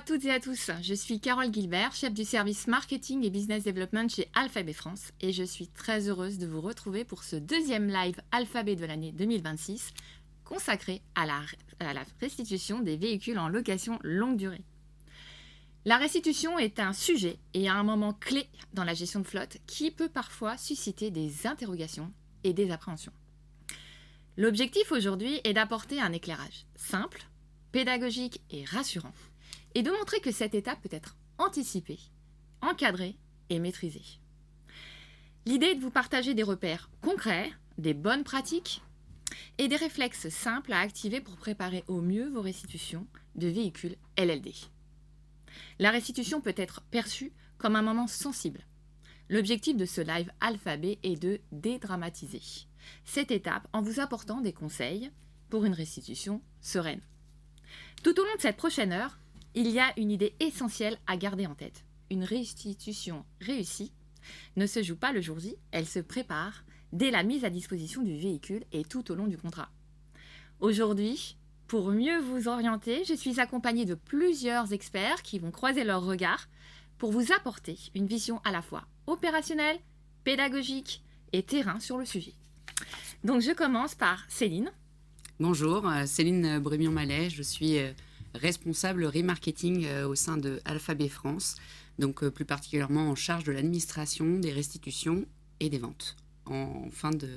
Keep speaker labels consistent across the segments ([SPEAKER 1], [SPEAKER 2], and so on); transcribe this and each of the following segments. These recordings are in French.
[SPEAKER 1] toutes et à tous, je suis Carole Gilbert, chef du service marketing et business development chez Alphabet France et je suis très heureuse de vous retrouver pour ce deuxième live Alphabet de l'année 2026 consacré à la restitution des véhicules en location longue durée. La restitution est un sujet et un moment clé dans la gestion de flotte qui peut parfois susciter des interrogations et des appréhensions. L'objectif aujourd'hui est d'apporter un éclairage simple, pédagogique et rassurant et de montrer que cette étape peut être anticipée, encadrée et maîtrisée. L'idée est de vous partager des repères concrets, des bonnes pratiques et des réflexes simples à activer pour préparer au mieux vos restitutions de véhicules LLD. La restitution peut être perçue comme un moment sensible. L'objectif de ce live Alphabet est de dédramatiser cette étape en vous apportant des conseils pour une restitution sereine. Tout au long de cette prochaine heure, il y a une idée essentielle à garder en tête. Une restitution réussie ne se joue pas le jour J, elle se prépare dès la mise à disposition du véhicule et tout au long du contrat. Aujourd'hui, pour mieux vous orienter, je suis accompagnée de plusieurs experts qui vont croiser leurs regards pour vous apporter une vision à la fois opérationnelle, pédagogique et terrain sur le sujet. Donc je commence par Céline.
[SPEAKER 2] Bonjour, Céline Brémion-Mallet, je suis responsable remarketing au sein de Alphabet France, donc plus particulièrement en charge de l'administration, des restitutions et des ventes en fin de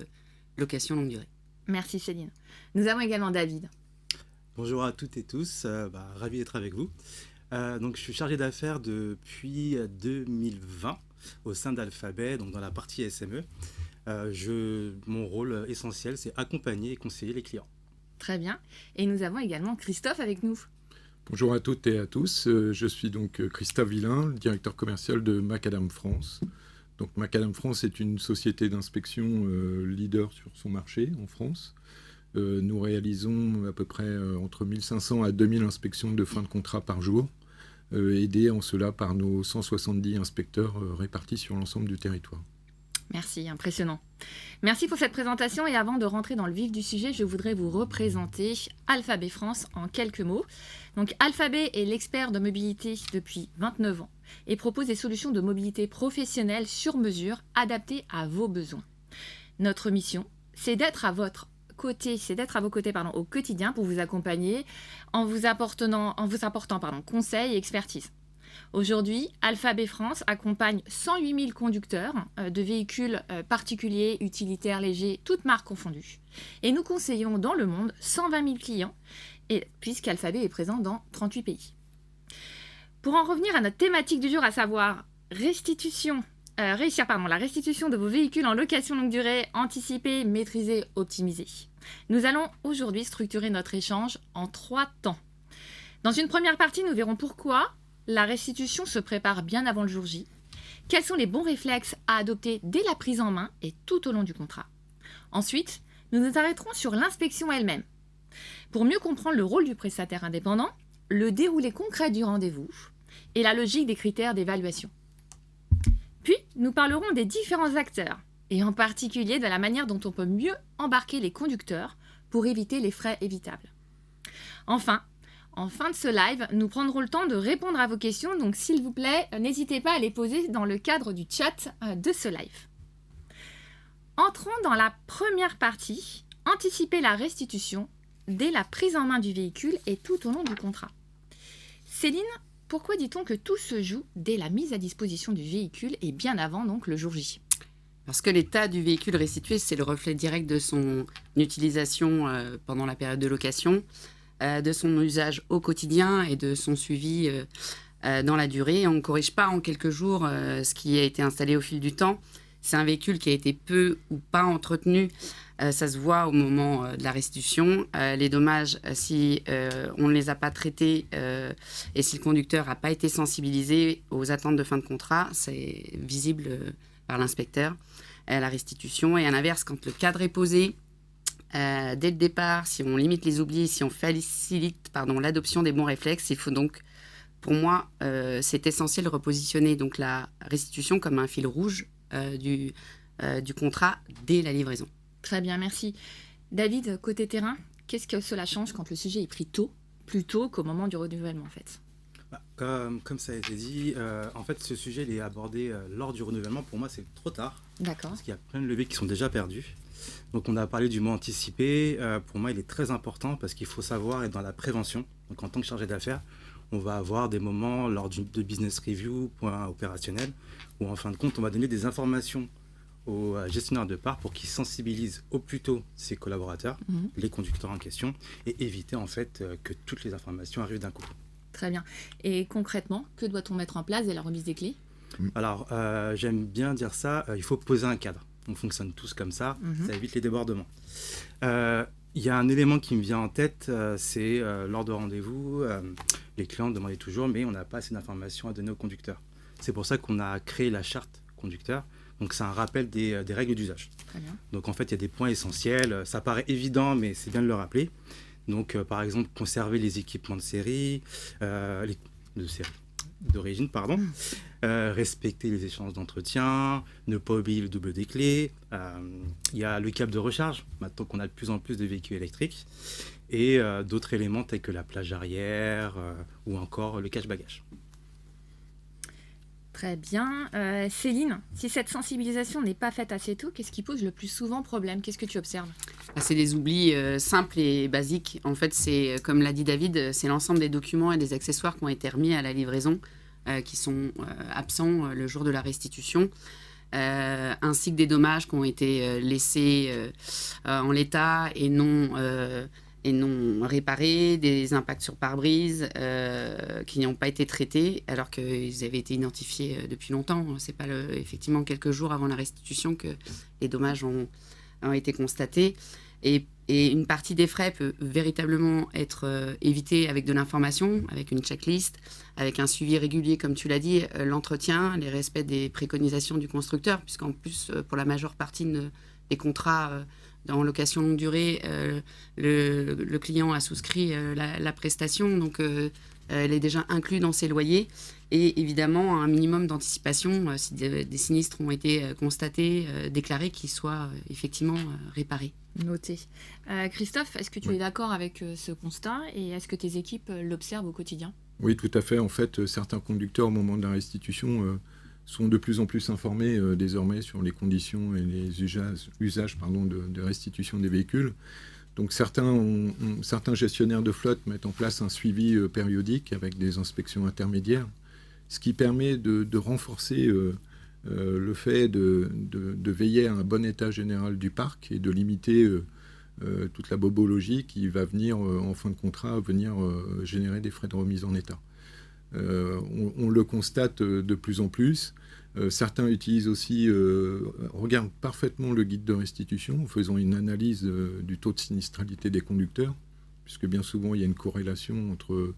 [SPEAKER 2] location longue durée.
[SPEAKER 1] Merci Céline. Nous avons également David.
[SPEAKER 3] Bonjour à toutes et tous, ravi d'être avec vous. Donc, je suis chargé d'affaires depuis 2020 au sein d'Alphabet, donc dans la partie SME. Mon rôle essentiel, c'est accompagner et conseiller les clients.
[SPEAKER 1] Très bien. Et nous avons également Christophe avec nous.
[SPEAKER 4] Bonjour à toutes et à tous. Je suis donc Christophe Villain, le directeur commercial de Macadam France. Donc Macadam France est une société d'inspection leader sur son marché en France. Nous réalisons à peu près entre 1500 à 2000 inspections de fin de contrat par jour, aidés en cela par nos 170 inspecteurs répartis sur l'ensemble du territoire.
[SPEAKER 1] Merci, impressionnant. Merci pour cette présentation et avant de rentrer dans le vif du sujet, je voudrais vous représenter Alphabet France en quelques mots. Donc Alphabet est l'expert de mobilité depuis 29 ans et propose des solutions de mobilité professionnelle sur mesure adaptées à vos besoins. Notre mission, c'est d'être à vos côtés au quotidien pour vous accompagner en vous apportant conseils et expertise. Aujourd'hui, Alphabet France accompagne 108 000 conducteurs de véhicules particuliers, utilitaires, légers, toutes marques confondues. Et nous conseillons dans le monde 120 000 clients, puisqu'Alphabet est présent dans 38 pays. Pour en revenir à notre thématique du jour, à savoir la restitution de vos véhicules en location longue durée, anticipée, maîtrisée, optimisée. Nous allons aujourd'hui structurer notre échange en 3 temps. Dans une première partie, nous verrons pourquoi la restitution se prépare bien avant le jour J. Quels sont les bons réflexes à adopter dès la prise en main et tout au long du contrat. Ensuite, nous nous arrêterons sur l'inspection elle-même. Pour mieux comprendre le rôle du prestataire indépendant, le déroulé concret du rendez-vous et la logique des critères d'évaluation. Puis, nous parlerons des différents acteurs et en particulier de la manière dont on peut mieux embarquer les conducteurs pour éviter les frais évitables. Enfin, en fin de ce live, nous prendrons le temps de répondre à vos questions, donc s'il vous plaît, n'hésitez pas à les poser dans le cadre du chat de ce live. Entrons dans la première partie, anticiper la restitution dès la prise en main du véhicule et tout au long du contrat. Céline, pourquoi dit-on que tout se joue dès la mise à disposition du véhicule et bien avant donc le jour J ?
[SPEAKER 2] Parce que l'état du véhicule restitué, c'est le reflet direct de son utilisation pendant la période de location, de son usage au quotidien et de son suivi dans la durée. On ne corrige pas en quelques jours ce qui a été installé au fil du temps. C'est un véhicule qui a été peu ou pas entretenu. Ça se voit au moment de la restitution. Les dommages, si on ne les a pas traités et si le conducteur n'a pas été sensibilisé aux attentes de fin de contrat, c'est visible par l'inspecteur à la restitution. Et à l'inverse, quand le cadre est posé, dès le départ, si on limite les oublis, si on facilite l'adoption des bons réflexes, il faut donc, pour moi, c'est essentiel de repositionner donc la restitution comme un fil rouge du contrat dès la livraison.
[SPEAKER 1] Très bien, merci. David, côté terrain, qu'est-ce que cela change quand le sujet est pris tôt, plus tôt qu'au moment du renouvellement en fait ?
[SPEAKER 3] Comme ça a été dit, en fait, ce sujet il est abordé lors du renouvellement. Pour moi, c'est trop tard,
[SPEAKER 1] D'accord.
[SPEAKER 3] parce qu'il y a plein de levées qui sont déjà perdues. Donc, on a parlé du mot anticipé. Pour moi, il est très important parce qu'il faut savoir être dans la prévention. Donc, en tant que chargé d'affaires, on va avoir des moments lors de business review, point opérationnel, où en fin de compte, on va donner des informations aux gestionnaires de parcs pour qu'ils sensibilisent au plus tôt ses collaborateurs, les conducteurs en question, et éviter en fait que toutes les informations arrivent d'un coup.
[SPEAKER 1] Très bien. Et concrètement, que doit-on mettre en place dès la remise des clés?
[SPEAKER 3] Alors, j'aime bien dire ça, il faut poser un cadre. On fonctionne tous comme ça, ça évite les débordements. Il y a un élément qui me vient en tête, c'est lors de rendez-vous, les clients demandaient toujours, mais on n'a pas assez d'informations à donner aux conducteurs. C'est pour ça qu'on a créé la charte conducteur. Donc, c'est un rappel des règles d'usage.
[SPEAKER 1] Très bien.
[SPEAKER 3] Donc, en fait, il y a des points essentiels. Ça paraît évident, mais c'est bien de le rappeler. Donc, par exemple, conserver les équipements de série, d'origine, pardon. Respecter les échanges d'entretien, ne pas oublier le double des clés. Il y a le câble de recharge, maintenant qu'on a de plus en plus de véhicules électriques. Et d'autres éléments tels que la plage arrière ou encore le cache-bagages.
[SPEAKER 1] Très bien. Céline, si cette sensibilisation n'est pas faite assez tôt, qu'est-ce qui pose le plus souvent problème? Qu'est-ce que tu observes?
[SPEAKER 2] C'est des oublis simples et basiques. En fait, c'est, comme l'a dit David, c'est l'ensemble des documents et des accessoires qui ont été remis à la livraison qui sont absents le jour de la restitution, ainsi que des dommages qui ont été laissés en l'état et non réparés, des impacts sur pare-brise qui n'ont pas été traités alors qu'ils avaient été identifiés depuis longtemps. C'est pas effectivement quelques jours avant la restitution que les dommages ont été constatés. Et une partie des frais peut véritablement être évitée avec de l'information, avec une checklist, avec un suivi régulier, comme tu l'as dit, l'entretien, les respects des préconisations du constructeur, puisqu'en plus, pour la majeure partie des contrats en location longue durée, le client a souscrit la prestation, donc elle est déjà inclue dans ses loyers. Et évidemment, un minimum d'anticipation si des sinistres ont été constatés, déclarés, qu'ils soient effectivement réparés.
[SPEAKER 1] Noté. Christophe, est-ce que tu es d'accord avec ce constat et est-ce que tes équipes l'observent au quotidien?
[SPEAKER 4] Oui, tout à fait. En fait, certains conducteurs, au moment de la restitution, sont de plus en plus informés désormais sur les conditions et les usages de restitution des véhicules. Donc certains gestionnaires de flotte mettent en place un suivi périodique avec des inspections intermédiaires, ce qui permet de renforcer le fait de veiller à un bon état général du parc et de limiter toute la bobologie qui va venir, en fin de contrat, générer des frais de remise en état. On le constate de plus en plus. Certains utilisent aussi, regardent parfaitement le guide de restitution en faisant une analyse du taux de sinistralité des conducteurs, puisque bien souvent il y a une corrélation entre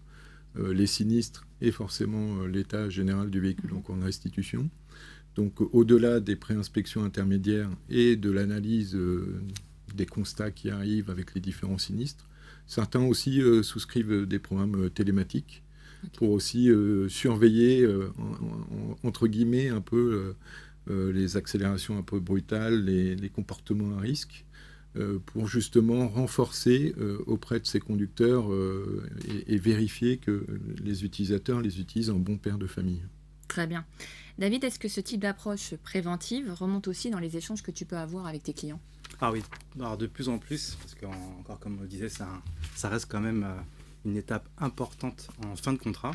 [SPEAKER 4] les sinistres et forcément l'état général du véhicule en cours de restitution. Donc au-delà des préinspections intermédiaires et de l'analyse des constats qui arrivent avec les différents sinistres, certains aussi souscrivent des programmes télématiques pour aussi surveiller, entre guillemets, un peu les accélérations un peu brutales, les comportements à risque, pour justement renforcer auprès de ces conducteurs et vérifier que les utilisateurs les utilisent en bon père de famille.
[SPEAKER 1] Très bien. David, est-ce que ce type d'approche préventive remonte aussi dans les échanges que tu peux avoir avec tes clients?
[SPEAKER 3] Ah oui, alors de plus en plus, parce qu'encore comme on le disait, ça reste quand même une étape importante en fin de contrat,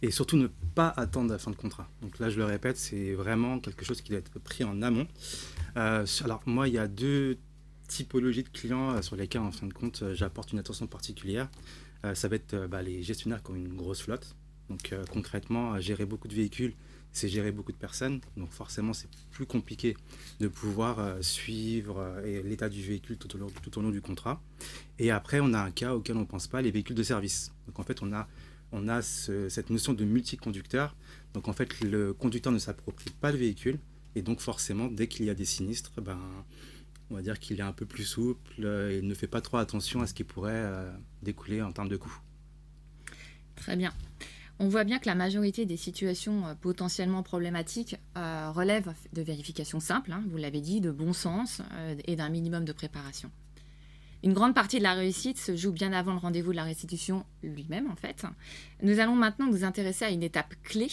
[SPEAKER 3] et surtout ne pas attendre la fin de contrat. Donc là, je le répète, c'est vraiment quelque chose qui doit être pris en amont. Alors moi, il y a deux typologies de clients sur lesquels, en fin de compte, j'apporte une attention particulière. Ça va être les gestionnaires qui ont une grosse flotte. Donc concrètement, gérer beaucoup de véhicules, c'est gérer beaucoup de personnes. Donc forcément, c'est plus compliqué de pouvoir suivre l'état du véhicule tout au long du contrat. Et après, on a un cas auquel on ne pense pas, les véhicules de service. Donc en fait, on a cette notion de multiconducteur. Donc en fait, le conducteur ne s'approprie pas le véhicule. Et donc forcément, dès qu'il y a des sinistres, on va dire qu'il est un peu plus souple et ne fait pas trop attention à ce qui pourrait découler en termes de coûts.
[SPEAKER 1] Très bien. On voit bien que la majorité des situations potentiellement problématiques relèvent de vérifications simples, vous l'avez dit, de bon sens et d'un minimum de préparation. Une grande partie de la réussite se joue bien avant le rendez-vous de la restitution lui-même, en fait. Nous allons maintenant nous intéresser à une étape clé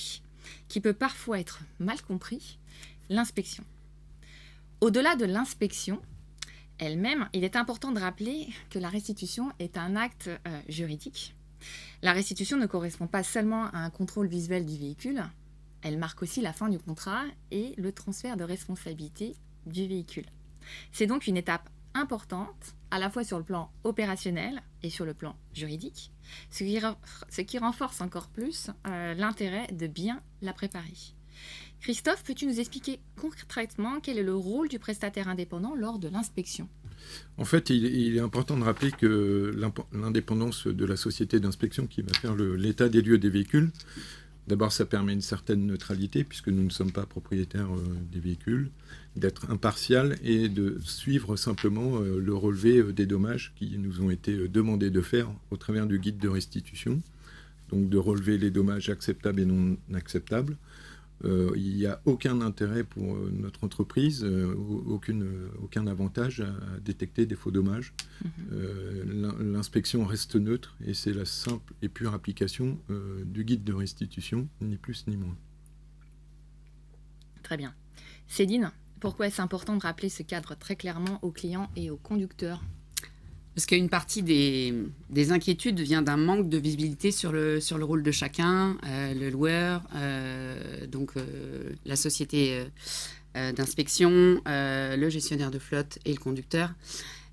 [SPEAKER 1] qui peut parfois être mal comprise, l'inspection. Au-delà de l'inspection elle-même, il est important de rappeler que la restitution est un acte juridique. La restitution ne correspond pas seulement à un contrôle visuel du véhicule, elle marque aussi la fin du contrat et le transfert de responsabilité du véhicule. C'est donc une étape importante, à la fois sur le plan opérationnel et sur le plan juridique, ce qui renforce encore plus l'intérêt de bien la préparer. Christophe, peux-tu nous expliquer concrètement quel est le rôle du prestataire indépendant lors de l'inspection ?
[SPEAKER 4] En fait, il est important de rappeler que l'indépendance de la société d'inspection qui va faire l'état des lieux des véhicules, d'abord, ça permet une certaine neutralité, puisque nous ne sommes pas propriétaires des véhicules, d'être impartial et de suivre simplement le relevé des dommages qui nous ont été demandés de faire au travers du guide de restitution, donc de relever les dommages acceptables et non acceptables. Il n'y a aucun intérêt pour notre entreprise, aucun avantage à détecter des faux dommages. L'inspection reste neutre et c'est la simple et pure application du guide de restitution, ni plus ni moins.
[SPEAKER 1] Très bien. Céline, pourquoi est-ce important de rappeler ce cadre très clairement aux clients et aux conducteurs ?
[SPEAKER 2] Parce qu'une partie des inquiétudes vient d'un manque de visibilité sur le rôle de chacun, le loueur, la société d'inspection, le gestionnaire de flotte et le conducteur.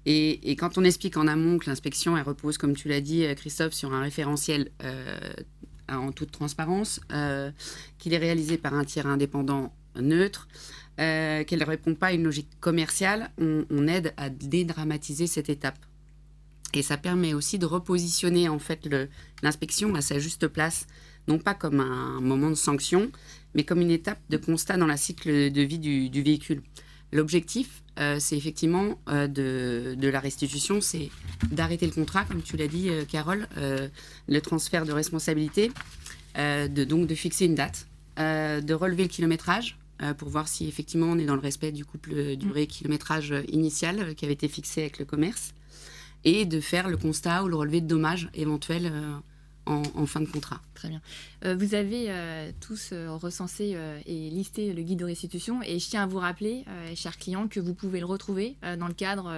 [SPEAKER 2] Et quand on explique en amont que l'inspection, elle repose, comme tu l'as dit, Christophe, sur un référentiel en toute transparence, qu'il est réalisé par un tiers indépendant neutre, qu'elle ne répond pas à une logique commerciale, on aide à dédramatiser cette étape. Et ça permet aussi de repositionner en fait l'inspection à sa juste place, non pas comme un moment de sanction, mais comme une étape de constat dans la cycle de vie du véhicule. L'objectif, c'est effectivement de la restitution, c'est d'arrêter le contrat, comme tu l'as dit, Carole, le transfert de responsabilité, de fixer une date, de relever le kilométrage, pour voir si effectivement on est dans le respect du couple durée-kilométrage initial qui avait été fixé avec le commerce, et de faire le constat ou le relevé de dommages éventuels en fin de contrat.
[SPEAKER 1] Très bien. Vous avez tous recensé et listé le guide de restitution et je tiens à vous rappeler, chers clients, que vous pouvez le retrouver dans le cadre,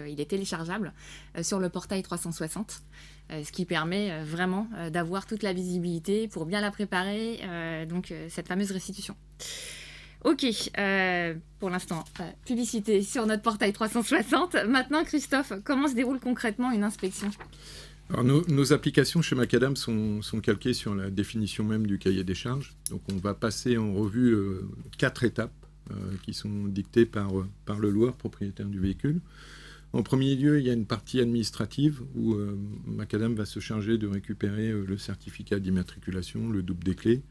[SPEAKER 1] il est téléchargeable sur le portail 360, ce qui permet vraiment d'avoir toute la visibilité pour bien la préparer, cette fameuse restitution. Ok, pour l'instant, publicité sur notre portail 360. Maintenant, Christophe, comment se déroule concrètement une inspection ?
[SPEAKER 4] Alors, nos applications chez Macadam sont calquées sur la définition même du cahier des charges. Donc on va passer en revue 4 étapes qui sont dictées par le loueur, propriétaire du véhicule. En premier lieu, il y a une partie administrative où Macadam va se charger de récupérer le certificat d'immatriculation, le double des clés,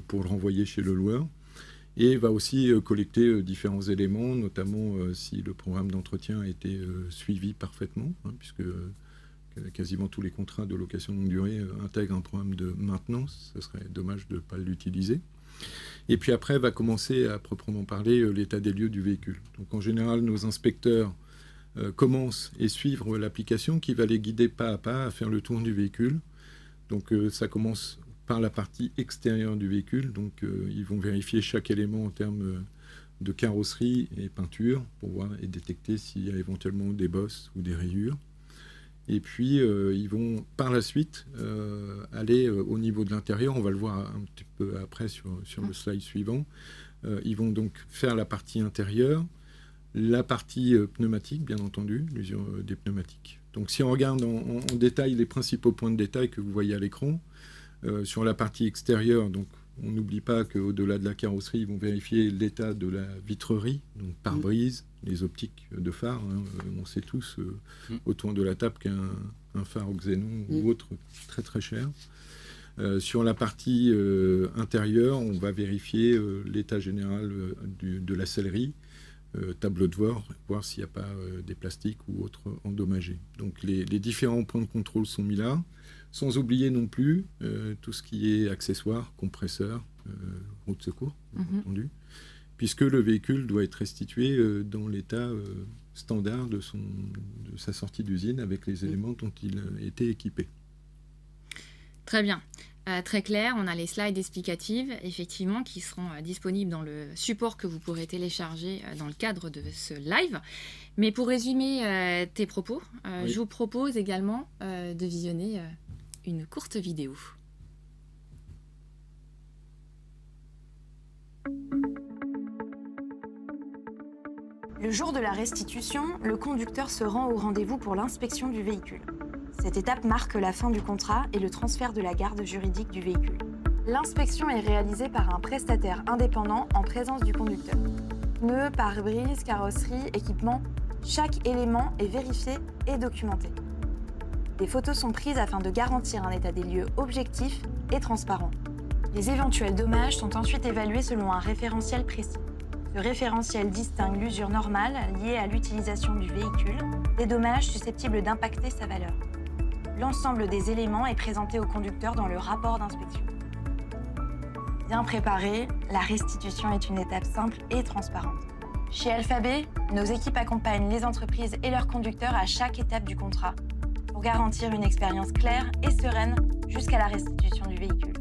[SPEAKER 4] pour le renvoyer chez le loueur. Et va aussi collecter différents éléments, notamment si le programme d'entretien a été suivi parfaitement, puisque quasiment tous les contrats de location longue durée intègrent un programme de maintenance. Ce serait dommage de ne pas l'utiliser. Et puis après, va commencer à proprement parler l'état des lieux du véhicule. Donc en général, nos inspecteurs commencent et suivent l'application qui va les guider pas à pas à faire le tour du véhicule. Donc ça commence par la partie extérieure du véhicule. Donc ils vont vérifier chaque élément en termes de carrosserie et peinture pour voir et détecter s'il y a éventuellement des bosses ou des rayures. Et puis ils vont par la suite aller au niveau de l'intérieur. On va le voir un petit peu après sur le slide suivant. Ils vont donc faire la partie intérieure, la partie pneumatique, bien entendu, l'usure des pneumatiques. Donc si on regarde en détail les principaux points de détail que vous voyez à l'écran, sur la partie extérieure, donc on n'oublie pas qu'au-delà de la carrosserie, ils vont vérifier l'état de la vitrerie, donc pare-brise, les optiques de phare. On sait tous autour de la table qu'un phare au xénon ou autre très très cher. Sur la partie intérieure, on va vérifier l'état général de la sellerie, tableau de bord, voir s'il n'y a pas des plastiques ou autres endommagés. Donc les différents points de contrôle sont mis là. Sans oublier non plus tout ce qui est accessoires, compresseurs, roue de secours, bien entendu, puisque le véhicule doit être restitué dans l'état standard de sa sortie d'usine avec les éléments dont il était équipé.
[SPEAKER 1] Très bien. Très clair, on a les slides explicatives, effectivement, qui seront disponibles dans le support que vous pourrez télécharger dans le cadre de ce live. Mais pour résumer tes propos,
[SPEAKER 4] Oui.
[SPEAKER 1] je vous propose également de visionner une courte vidéo.
[SPEAKER 5] Le jour de la restitution, le conducteur se rend au rendez-vous pour l'inspection du véhicule. Cette étape marque la fin du contrat et le transfert de la garde juridique du véhicule. L'inspection est réalisée par un prestataire indépendant en présence du conducteur. Pneus, pare-brise, carrosserie, équipement, chaque élément est vérifié et documenté. Des photos sont prises afin de garantir un état des lieux objectif et transparent. Les éventuels dommages sont ensuite évalués selon un référentiel précis. Ce référentiel distingue l'usure normale liée à l'utilisation du véhicule des dommages susceptibles d'impacter sa valeur. L'ensemble des éléments est présenté au conducteur dans le rapport d'inspection. Bien préparée, la restitution est une étape simple et transparente. Chez Alphabet, nos équipes accompagnent les entreprises et leurs conducteurs à chaque étape du contrat pour garantir une expérience claire et sereine jusqu'à la restitution du véhicule.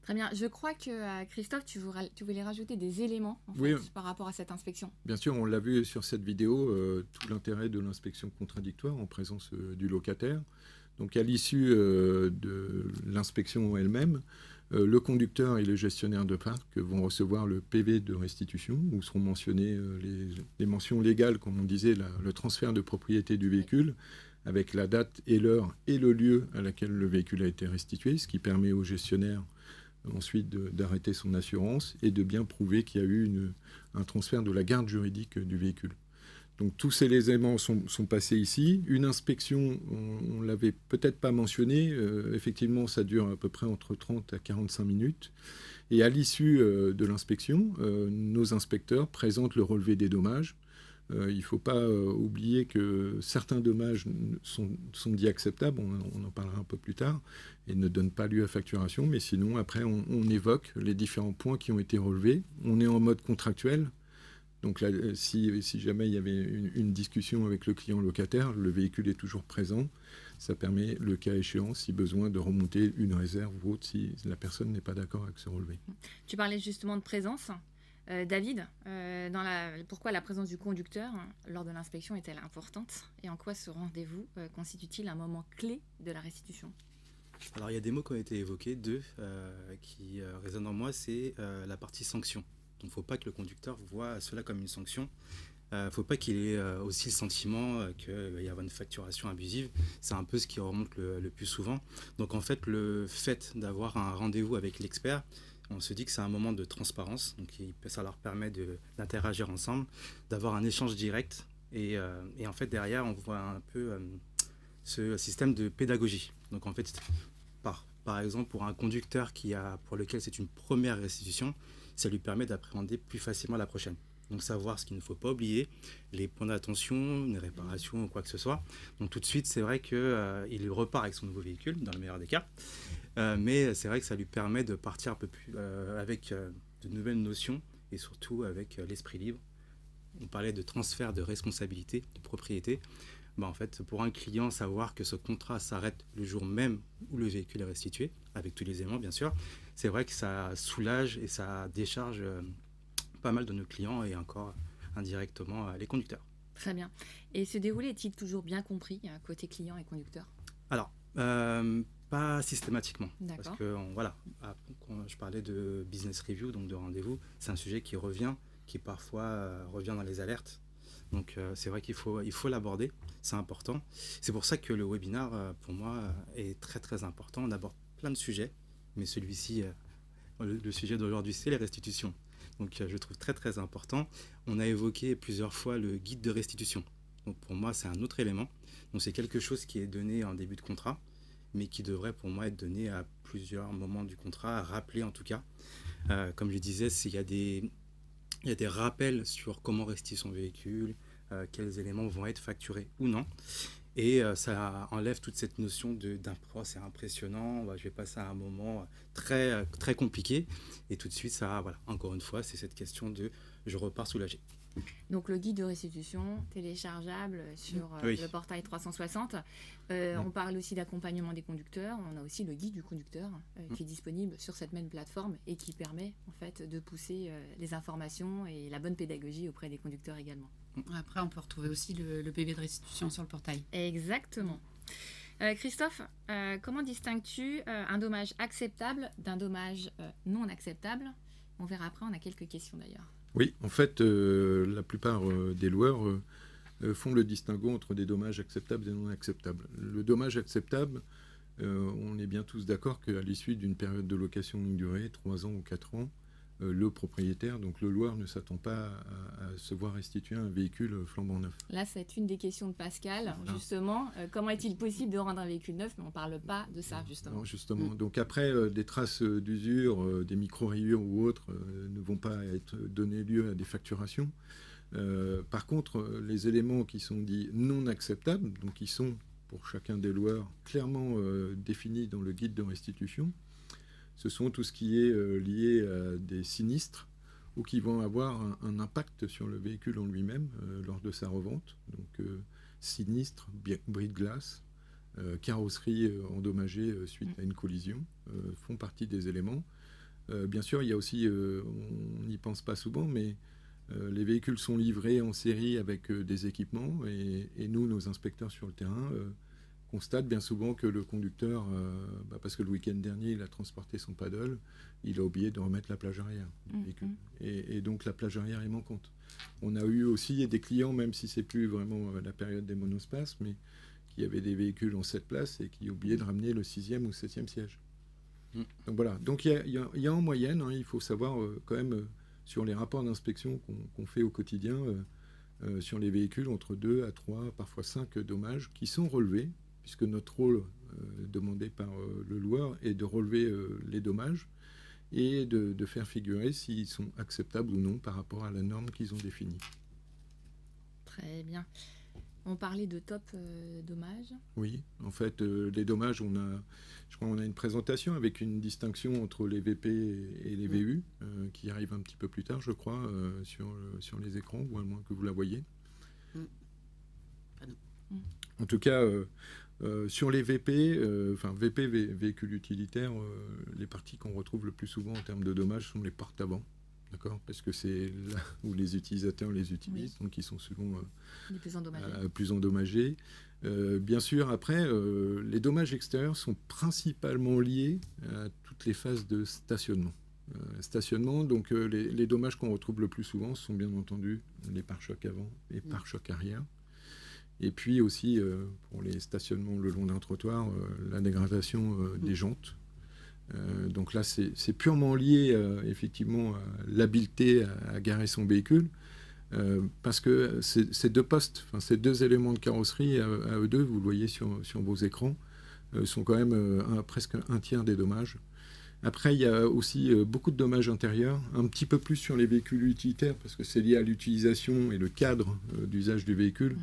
[SPEAKER 1] Très bien. Je crois que, Christophe, tu voulais rajouter des éléments en
[SPEAKER 4] Oui.
[SPEAKER 1] fait, par rapport à cette inspection.
[SPEAKER 4] Bien sûr, on l'a vu sur cette vidéo, tout l'intérêt de l'inspection contradictoire en présence du locataire. Donc à l'issue de l'inspection elle-même, le conducteur et le gestionnaire de parc vont recevoir le PV de restitution où seront mentionnées les mentions légales, comme on disait, le transfert de propriété du véhicule avec la date et l'heure et le lieu à laquelle le véhicule a été restitué, ce qui permet au gestionnaire ensuite d'arrêter son assurance et de bien prouver qu'il y a eu un transfert de la garde juridique du véhicule. Donc tous ces éléments sont passés ici. Une inspection, on ne l'avait peut-être pas mentionné, effectivement ça dure à peu près entre 30 à 45 minutes. Et à l'issue de l'inspection, nos inspecteurs présentent le relevé des dommages. Il ne faut pas oublier que certains dommages sont dits acceptables, on en parlera un peu plus tard, et ne donnent pas lieu à facturation, mais sinon après on évoque les différents points qui ont été relevés. On est en mode contractuel, donc là, si jamais il y avait une discussion avec le client locataire, le véhicule est toujours présent. Ça permet, le cas échéant, si besoin, de remonter une réserve ou autre si la personne n'est pas d'accord avec ce relevé.
[SPEAKER 1] Tu parlais justement de présence. David, pourquoi la présence du conducteur lors de l'inspection est-elle importante et en quoi ce rendez-vous constitue-t-il un moment clé de la restitution ?
[SPEAKER 3] Alors il y a des mots qui ont été évoqués, deux qui résonnent en moi, c'est la partie sanction. Donc il ne faut pas que le conducteur voit cela comme une sanction. Il ne faut pas qu'il ait aussi le sentiment qu'il va y avoir une facturation abusive. C'est un peu ce qui remonte le plus souvent. Donc en fait, le fait d'avoir un rendez-vous avec l'expert, on se dit que c'est un moment de transparence, donc ça leur permet d'interagir ensemble, d'avoir un échange direct. Et en fait, derrière, on voit un peu ce système de pédagogie. Donc en fait, par exemple, pour un conducteur pour lequel c'est une première restitution, ça lui permet d'appréhender plus facilement la prochaine. Donc savoir ce qu'il ne faut pas oublier, les points d'attention, une réparation ou quoi que ce soit. Donc tout de suite, c'est vrai qu'il repart avec son nouveau véhicule, dans le meilleur des cas. Mais c'est vrai que ça lui permet de partir un peu plus avec de nouvelles notions et surtout avec l'esprit libre. On parlait de transfert de responsabilité, de propriété. En fait, pour un client, savoir que ce contrat s'arrête le jour même où le véhicule est restitué, avec tous les éléments bien sûr, c'est vrai que ça soulage et ça décharge pas mal de nos clients et encore indirectement les conducteurs.
[SPEAKER 1] Très bien. Et ce déroulé est-il toujours bien compris côté client et conducteur ?
[SPEAKER 3] Alors, pas systématiquement.
[SPEAKER 1] D'accord.
[SPEAKER 3] Parce que quand je parlais de business review, donc de rendez-vous, c'est un sujet qui revient, qui parfois revient dans les alertes. Donc c'est vrai qu'il faut l'aborder, c'est important. C'est pour ça que le webinaire, pour moi, est très très important. On aborde plein de sujets, mais celui-ci, le sujet d'aujourd'hui, c'est les restitutions. Donc je trouve très très important. On a évoqué plusieurs fois le guide de restitution. Donc pour moi, c'est un autre élément. Donc c'est quelque chose qui est donné en début de contrat, mais qui devrait pour moi être donné à plusieurs moments du contrat, à rappeler en tout cas. Comme je disais, il y a des rappels sur comment restituer son véhicule, quels éléments vont être facturés ou non. Et ça enlève toute cette notion d'impro, c'est impressionnant, je vais passer à un moment très, très compliqué. Et tout de suite, ça, voilà, encore une fois, c'est cette question de je repars soulagé.
[SPEAKER 1] Donc le guide de restitution téléchargeable sur le portail 360. On parle aussi d'accompagnement des conducteurs. On a aussi le guide du conducteur qui est disponible sur cette même plateforme et qui permet en fait de pousser les informations et la bonne pédagogie auprès des conducteurs également.
[SPEAKER 2] Après, on peut retrouver aussi le PV de restitution sur le portail.
[SPEAKER 1] Exactement. Christophe, comment distingues-tu un dommage acceptable d'un dommage non acceptable? On verra après, on a quelques questions d'ailleurs.
[SPEAKER 4] Oui, en fait, la plupart des loueurs font le distinguo entre des dommages acceptables et non acceptables. Le dommage acceptable, on est bien tous d'accord qu'à l'issue d'une période de location longue durée, 3 ans ou 4 ans, le propriétaire, donc le loueur, ne s'attend pas à se voir restituer un véhicule flambant neuf.
[SPEAKER 1] Là, c'est une des questions de Pascal, justement. Comment est-il possible de rendre un véhicule neuf? Mais on ne parle pas de ça, justement.
[SPEAKER 4] Non, justement. Donc après, des traces d'usure, des micro-rayures ou autres ne vont pas donner lieu à des facturations. Par contre, les éléments qui sont dits non acceptables, donc qui sont, pour chacun des loueurs, clairement définis dans le guide de restitution, ce sont tout ce qui est lié à des sinistres ou qui vont avoir un impact sur le véhicule en lui-même lors de sa revente. Donc sinistres, bris de glace, carrosserie endommagée suite à une collision font partie des éléments. Bien sûr, il y a aussi, on n'y pense pas souvent, mais les véhicules sont livrés en série avec des équipements et nous, nos inspecteurs sur le terrain, constate bien souvent que le conducteur, parce que le week-end dernier, il a transporté son paddle, il a oublié de remettre la plage arrière du véhicule. Et donc la plage arrière est manquante. On a eu aussi des clients, même si c'est plus vraiment la période des monospaces, mais qui avaient des véhicules en 7 places et qui oubliaient de ramener le 6e ou 7e siège. Donc voilà. Donc il y a en moyenne, il faut savoir quand même sur les rapports d'inspection qu'on fait au quotidien, sur les véhicules, entre 2 à 3, parfois 5 dommages qui sont relevés, puisque notre rôle demandé par le loueur est de relever les dommages et de faire figurer s'ils sont acceptables ou non par rapport à la norme qu'ils ont définie.
[SPEAKER 1] Très bien. On parlait de top dommages.
[SPEAKER 4] Oui, en fait, les dommages, je crois qu'on a une présentation avec une distinction entre les VP et les VU qui arrive un petit peu plus tard, je crois, sur les écrans, ou à moins que vous la voyez. En tout cas, sur les VP, véhicules utilitaires, les parties qu'on retrouve le plus souvent en termes de dommages sont les portes avant, d'accord, parce que c'est là où les utilisateurs les utilisent, donc ils sont souvent
[SPEAKER 1] les
[SPEAKER 4] plus endommagés. Bien sûr, après, les dommages extérieurs sont principalement liés à toutes les phases de stationnement. Donc les dommages qu'on retrouve le plus souvent sont bien entendu les pare-chocs avant et pare-chocs arrière. Et puis aussi, pour les stationnements le long d'un trottoir, la dégradation des jantes. Donc là, c'est purement lié effectivement à l'habileté à garer son véhicule, parce que ces deux postes, ces deux éléments de carrosserie à eux deux, vous le voyez sur vos écrans, sont quand même presque un tiers des dommages. Après, il y a aussi beaucoup de dommages intérieurs, un petit peu plus sur les véhicules utilitaires, parce que c'est lié à l'utilisation et le cadre d'usage du véhicule.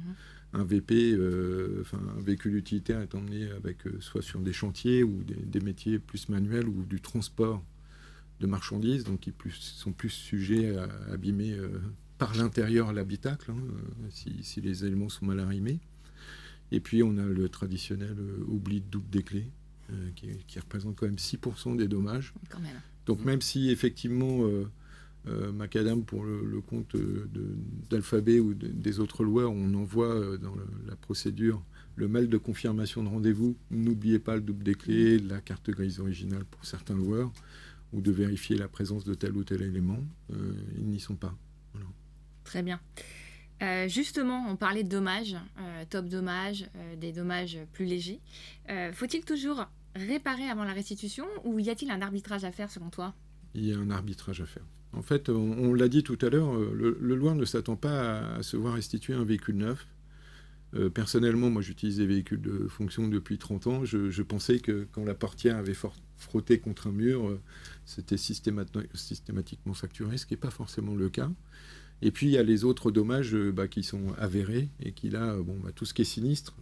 [SPEAKER 4] Un VP, un véhicule utilitaire est emmené avec soit sur des chantiers ou des métiers plus manuels ou du transport de marchandises, donc qui sont plus sujets à abîmer par l'intérieur l'habitacle, si les éléments sont mal arrimés. Et puis on a le traditionnel oubli de double des clés, qui représente quand même 6% des dommages.
[SPEAKER 1] Quand même.
[SPEAKER 4] Donc même si effectivement... Macadam, pour le compte d'Alphabet ou des autres loueurs, on envoie dans la procédure le mail de confirmation de rendez-vous. N'oubliez pas le double des clés, la carte grise originale pour certains loueurs, ou de vérifier la présence de tel ou tel élément. Ils n'y sont pas. Voilà.
[SPEAKER 1] Très bien. Justement, on parlait de dommages, top dommages, des dommages plus légers. Faut-il toujours réparer avant la restitution ou y a-t-il un arbitrage à faire selon toi ?
[SPEAKER 4] Il y a un arbitrage à faire. En fait, on l'a dit tout à l'heure, le loueur ne s'attend pas à se voir restituer un véhicule neuf. Personnellement, moi j'utilise des véhicules de fonction depuis 30 ans. Je pensais que quand la portière avait frotté contre un mur, c'était systématiquement facturé, ce qui n'est pas forcément le cas. Et puis il y a les autres dommages qui sont avérés et qui là, tout ce qui est sinistre,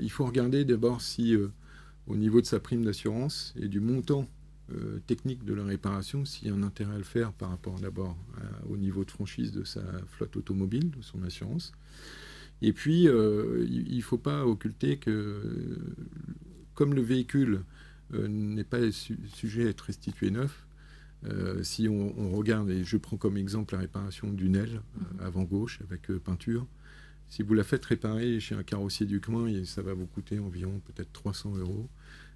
[SPEAKER 4] il faut regarder d'abord si au niveau de sa prime d'assurance et du montant technique de la réparation, s'il y a un intérêt à le faire par rapport d'abord au niveau de franchise de sa flotte automobile, de son assurance. Et puis, il ne faut pas occulter que, comme le véhicule n'est pas sujet à être restitué neuf, si on regarde, et je prends comme exemple la réparation d'une aile avant gauche avec peinture, si vous la faites réparer chez un carrossier du coin, ça va vous coûter environ peut-être 300 €.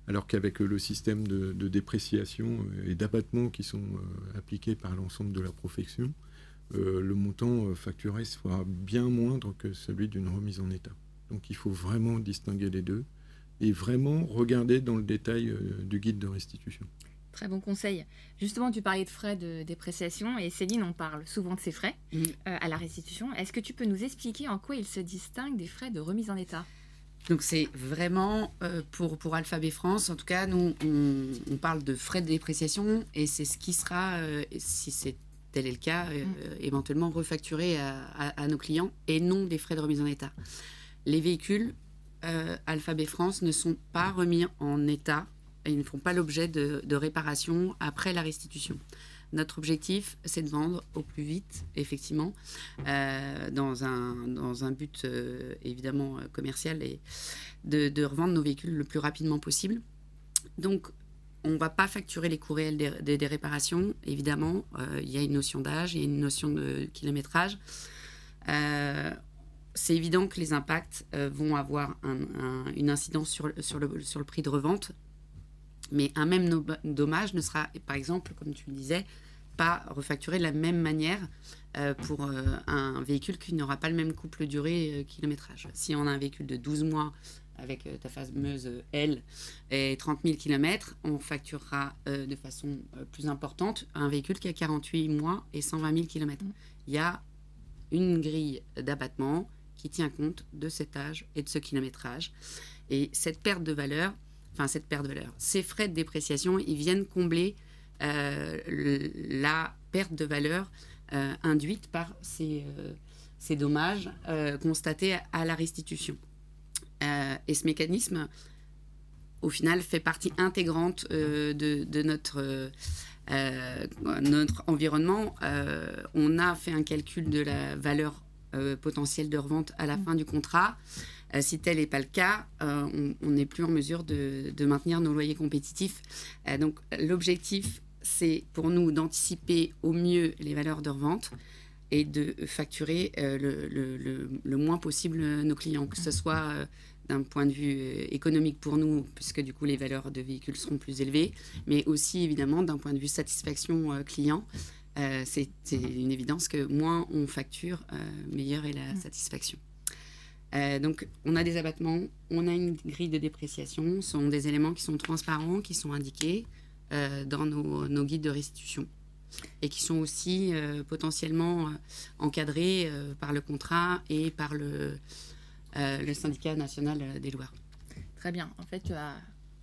[SPEAKER 4] Alors qu'avec le système de dépréciation et d'abattement qui sont appliqués par l'ensemble de la profession, le montant facturé sera bien moindre que celui d'une remise en état. Donc il faut vraiment distinguer les deux et vraiment regarder dans le détail du guide de restitution.
[SPEAKER 1] Très bon conseil. Justement, tu parlais de frais de dépréciation et Céline, on parle souvent de ces frais à la restitution. Est-ce que tu peux nous expliquer en quoi ils se distinguent des frais de remise en état ?
[SPEAKER 2] Donc c'est vraiment pour Alphabet France, en tout cas, nous on parle de frais de dépréciation et c'est ce qui sera, si tel est le cas, éventuellement refacturé à nos clients et non des frais de remise en état. Les véhicules Alphabet France ne sont pas remis en état et ils ne font pas l'objet de réparation après la restitution. Notre objectif, c'est de vendre au plus vite, effectivement, dans un but évidemment commercial et de revendre nos véhicules le plus rapidement possible. Donc, on ne va pas facturer les coûts réels des réparations. Évidemment, il y a une notion d'âge, il y a une notion de kilométrage. C'est évident que les impacts vont avoir une incidence sur le prix de revente. Mais un même dommage ne sera, par exemple, comme tu le disais, pas refacturé de la même manière pour un véhicule qui n'aura pas le même couple durée-kilométrage. Si on a un véhicule de 12 mois avec ta fameuse L et 30 000 km, on facturera de façon plus importante un véhicule qui a 48 mois et 120 000 km. Il y a une grille d'abattement qui tient compte de cet âge et de ce kilométrage. Et ces frais de dépréciation, ils viennent combler la perte de valeur induite par ces dommages constatés à la restitution. Et ce mécanisme, au final, fait partie intégrante de notre environnement. On a fait un calcul de la valeur potentielle de revente à la fin du contrat. Si tel n'est pas le cas, on n'est plus en mesure de maintenir nos loyers compétitifs. Donc l'objectif, c'est pour nous d'anticiper au mieux les valeurs de revente et de facturer le moins possible nos clients, que ce soit d'un point de vue économique pour nous, puisque du coup les valeurs de véhicules seront plus élevées, mais aussi évidemment d'un point de vue satisfaction client. C'est une évidence que moins on facture, meilleure est la satisfaction. Donc, on a des abattements, on a une grille de dépréciation. Ce sont des éléments qui sont transparents, qui sont indiqués dans nos guides de restitution et qui sont aussi potentiellement encadrés par le contrat et par le syndicat national des loueurs.
[SPEAKER 1] Très bien. En fait, tu as,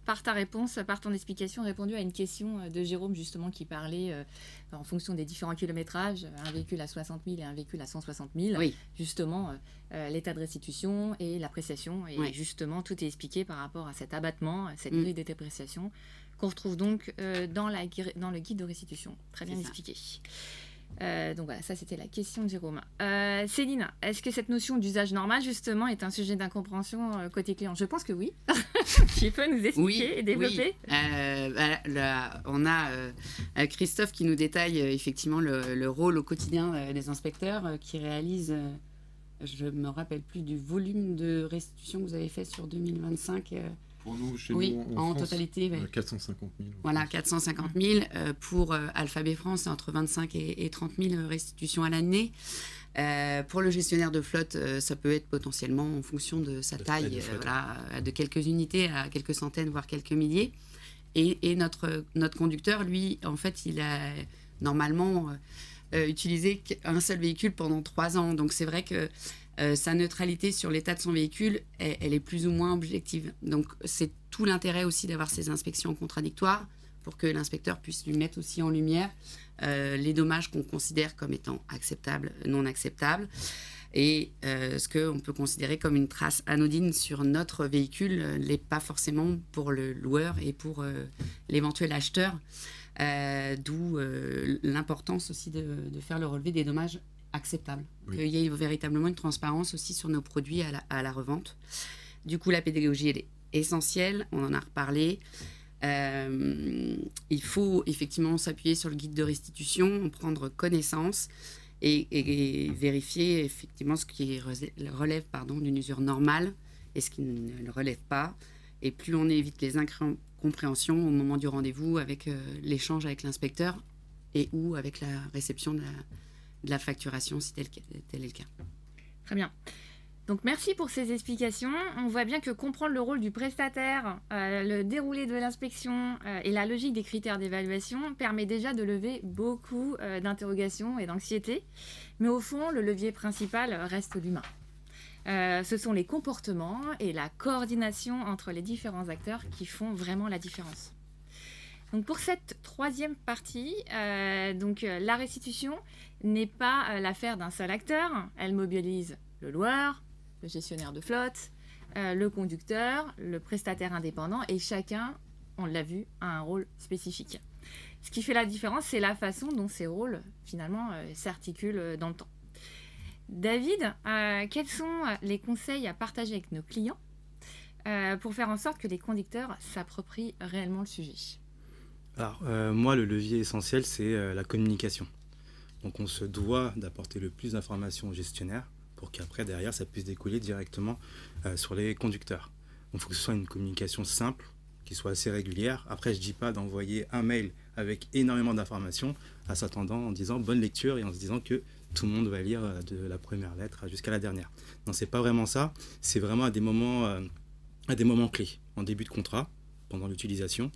[SPEAKER 1] par ta réponse, par ton explication, répondu à une question de Jérôme, justement, qui parlait en fonction des différents kilométrages, un véhicule à 60 000 et un véhicule à 160 000,
[SPEAKER 2] oui.
[SPEAKER 1] Justement, l'état de restitution et l'appréciation. Et oui. Justement, tout est expliqué par rapport à cet abattement, cette grille de dépréciation, qu'on retrouve donc dans le guide de restitution. Très bien expliqué. Donc voilà, ça c'était la question de Jérôme. Céline, est-ce que cette notion d'usage normal justement est un sujet d'incompréhension côté client ? Je pense que oui. Tu peux nous expliquer et développer ?
[SPEAKER 2] On a Christophe qui nous détaille effectivement le rôle au quotidien des inspecteurs qui réalisent, je ne me rappelle plus du volume de restitution que vous avez fait sur 2025.
[SPEAKER 4] Pour nous, chez
[SPEAKER 2] nous,
[SPEAKER 4] en
[SPEAKER 2] France, totalité,
[SPEAKER 4] 450 000.
[SPEAKER 2] Voilà, 450 000. Pour Alphabet France, c'est entre 25 et 30 000 restitutions à l'année. Pour le gestionnaire de flotte, ça peut être potentiellement en fonction de sa taille, de quelques unités à quelques centaines, voire quelques milliers. Et notre conducteur, lui, en fait, il a normalement utilisé un seul véhicule pendant 3 ans. Donc c'est vrai que sa neutralité sur l'état de son véhicule, elle est plus ou moins objective. Donc c'est tout l'intérêt aussi d'avoir ces inspections contradictoires pour que l'inspecteur puisse lui mettre aussi en lumière les dommages qu'on considère comme étant acceptables, non acceptables, et ce qu'on peut considérer comme une trace anodine sur notre véhicule l'est pas forcément pour le loueur et pour l'éventuel acheteur, d'où l'importance aussi de faire le relevé des dommages acceptables, qu'il y ait véritablement une transparence aussi sur nos produits à la revente. Du coup, la pédagogie, elle est essentielle, on en a reparlé. Il faut effectivement s'appuyer sur le guide de restitution, en prendre connaissance et vérifier effectivement ce qui relève d'une usure normale et ce qui ne le relève pas. Et plus on évite les incompréhensions au moment du rendez-vous avec l'échange avec l'inspecteur et ou avec la réception de la facturation, si tel est le cas.
[SPEAKER 1] Très bien. Donc merci pour ces explications. On voit bien que comprendre le rôle du prestataire, le déroulé de l'inspection et la logique des critères d'évaluation permet déjà de lever beaucoup d'interrogations et d'anxiété. Mais au fond, le levier principal reste l'humain. Ce sont les comportements et la coordination entre les différents acteurs qui font vraiment la différence. Donc pour cette troisième partie, la restitution n'est pas l'affaire d'un seul acteur. Elle mobilise le loueur, le gestionnaire de flotte, le conducteur, le prestataire indépendant, et chacun, on l'a vu, a un rôle spécifique. Ce qui fait la différence, c'est la façon dont ces rôles, finalement, s'articulent dans le temps. David, quels sont les conseils à partager avec nos clients pour faire en sorte que les conducteurs s'approprient réellement le sujet ?
[SPEAKER 3] Alors, moi, le levier essentiel, c'est la communication. Donc, on se doit d'apporter le plus d'informations au gestionnaire pour qu'après, derrière, ça puisse découler directement sur les conducteurs. Donc, il faut que ce soit une communication simple, qui soit assez régulière. Après, je ne dis pas d'envoyer un mail avec énormément d'informations en s'attendant en disant bonne lecture et en se disant que tout le monde va lire de la première lettre jusqu'à la dernière. Non, ce n'est pas vraiment ça. C'est vraiment à des moments clés, en début de contrat, pendant l'utilisation,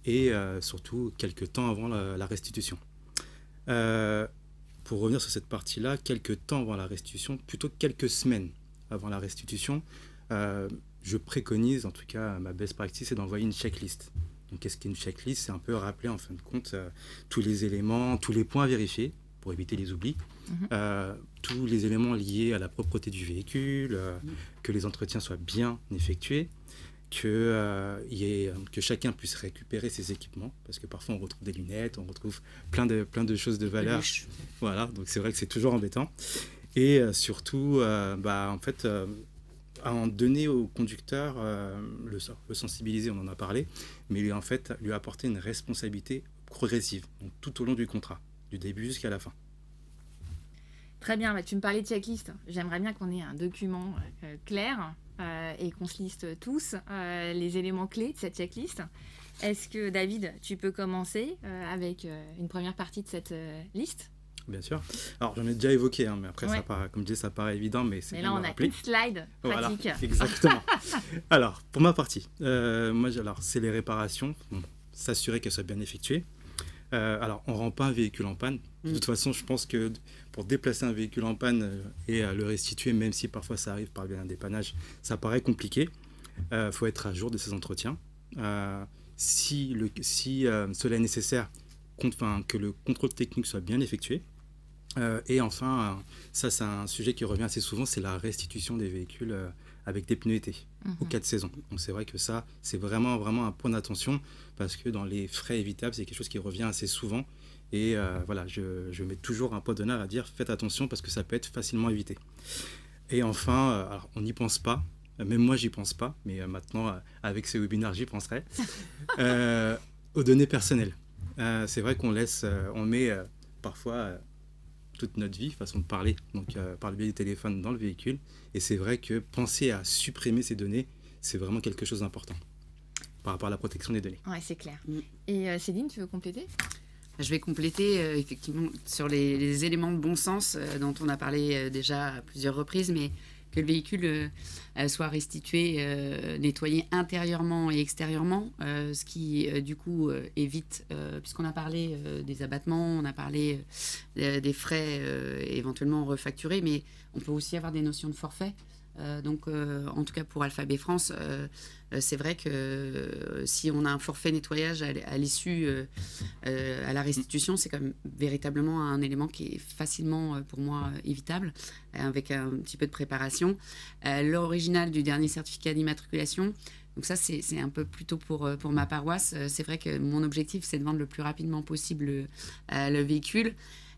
[SPEAKER 3] et surtout quelques temps avant la restitution. Pour revenir sur cette partie-là, quelques temps avant la restitution, plutôt quelques semaines avant la restitution, je préconise, en tout cas ma best practice, c'est d'envoyer une checklist. Donc qu'est-ce qu'une checklist ? C'est un peu rappeler en fin de compte tous les éléments, tous les points à vérifier pour éviter les oublis, tous les éléments liés à la propreté du véhicule, que les entretiens soient bien effectués, que chacun puisse récupérer ses équipements, parce que parfois on retrouve des lunettes, on retrouve plein de choses de valeur. Voilà, donc c'est vrai que c'est toujours embêtant. Et surtout, en donner au conducteur, le sensibiliser, on en a parlé, mais lui apporter une responsabilité progressive, donc tout au long du contrat, du début jusqu'à la fin.
[SPEAKER 1] Très bien, tu me parlais de checklist. J'aimerais bien qu'on ait un document clair et qu'on se liste tous les éléments clés de cette checklist. Est-ce que, David, tu peux commencer avec une première partie de cette liste ?
[SPEAKER 3] Bien sûr. Alors, j'en ai déjà évoqué, mais après, ça paraît, comme je dis, ça paraît évident, mais c'est bien de le rappeler.
[SPEAKER 1] Mais là, on a une slide pratique.
[SPEAKER 3] Voilà, exactement. Alors, pour ma partie, c'est les réparations. Bon, s'assurer qu'elles soient bien effectuées. Alors, on ne rend pas un véhicule en panne. De toute façon, je pense que pour déplacer un véhicule en panne et le restituer, même si parfois ça arrive par bien un dépannage, ça paraît compliqué. Faut être à jour de ces entretiens. Si cela est nécessaire, que le contrôle technique soit bien effectué. Et enfin, ça c'est un sujet qui revient assez souvent, c'est la restitution des véhicules avec des pneus été au cas de saison. Donc c'est vrai que ça, c'est vraiment, vraiment un point d'attention parce que dans les frais évitables, c'est quelque chose qui revient assez souvent. Et je mets toujours un point d'honneur à dire faites attention parce que ça peut être facilement évité. Et enfin, alors, on n'y pense pas, même moi j'y pense pas, mais maintenant avec ce webinaire j'y penserai, aux données personnelles. C'est vrai qu'on met parfois toute notre vie, façon de parler, donc par le biais du téléphone dans le véhicule. Et c'est vrai que penser à supprimer ces données, c'est vraiment quelque chose d'important par rapport à la protection des données.
[SPEAKER 1] Oui, c'est clair. Et Céline, tu veux compléter ?
[SPEAKER 2] Je vais compléter effectivement sur les éléments de bon sens dont on a parlé déjà à plusieurs reprises, mais que le véhicule soit restitué, nettoyé intérieurement et extérieurement, ce qui du coup évite, puisqu'on a parlé des abattements, on a parlé des frais éventuellement refacturés, mais on peut aussi avoir des notions de forfait En tout cas pour Alphabet France, c'est vrai que si on a un forfait nettoyage à l'issue, à la restitution, c'est quand même véritablement un élément qui est facilement, pour moi, évitable, avec un petit peu de préparation. L'original du dernier certificat d'immatriculation, donc ça, c'est un peu plutôt pour ma paroisse. C'est vrai que mon objectif, c'est de vendre le plus rapidement possible le véhicule.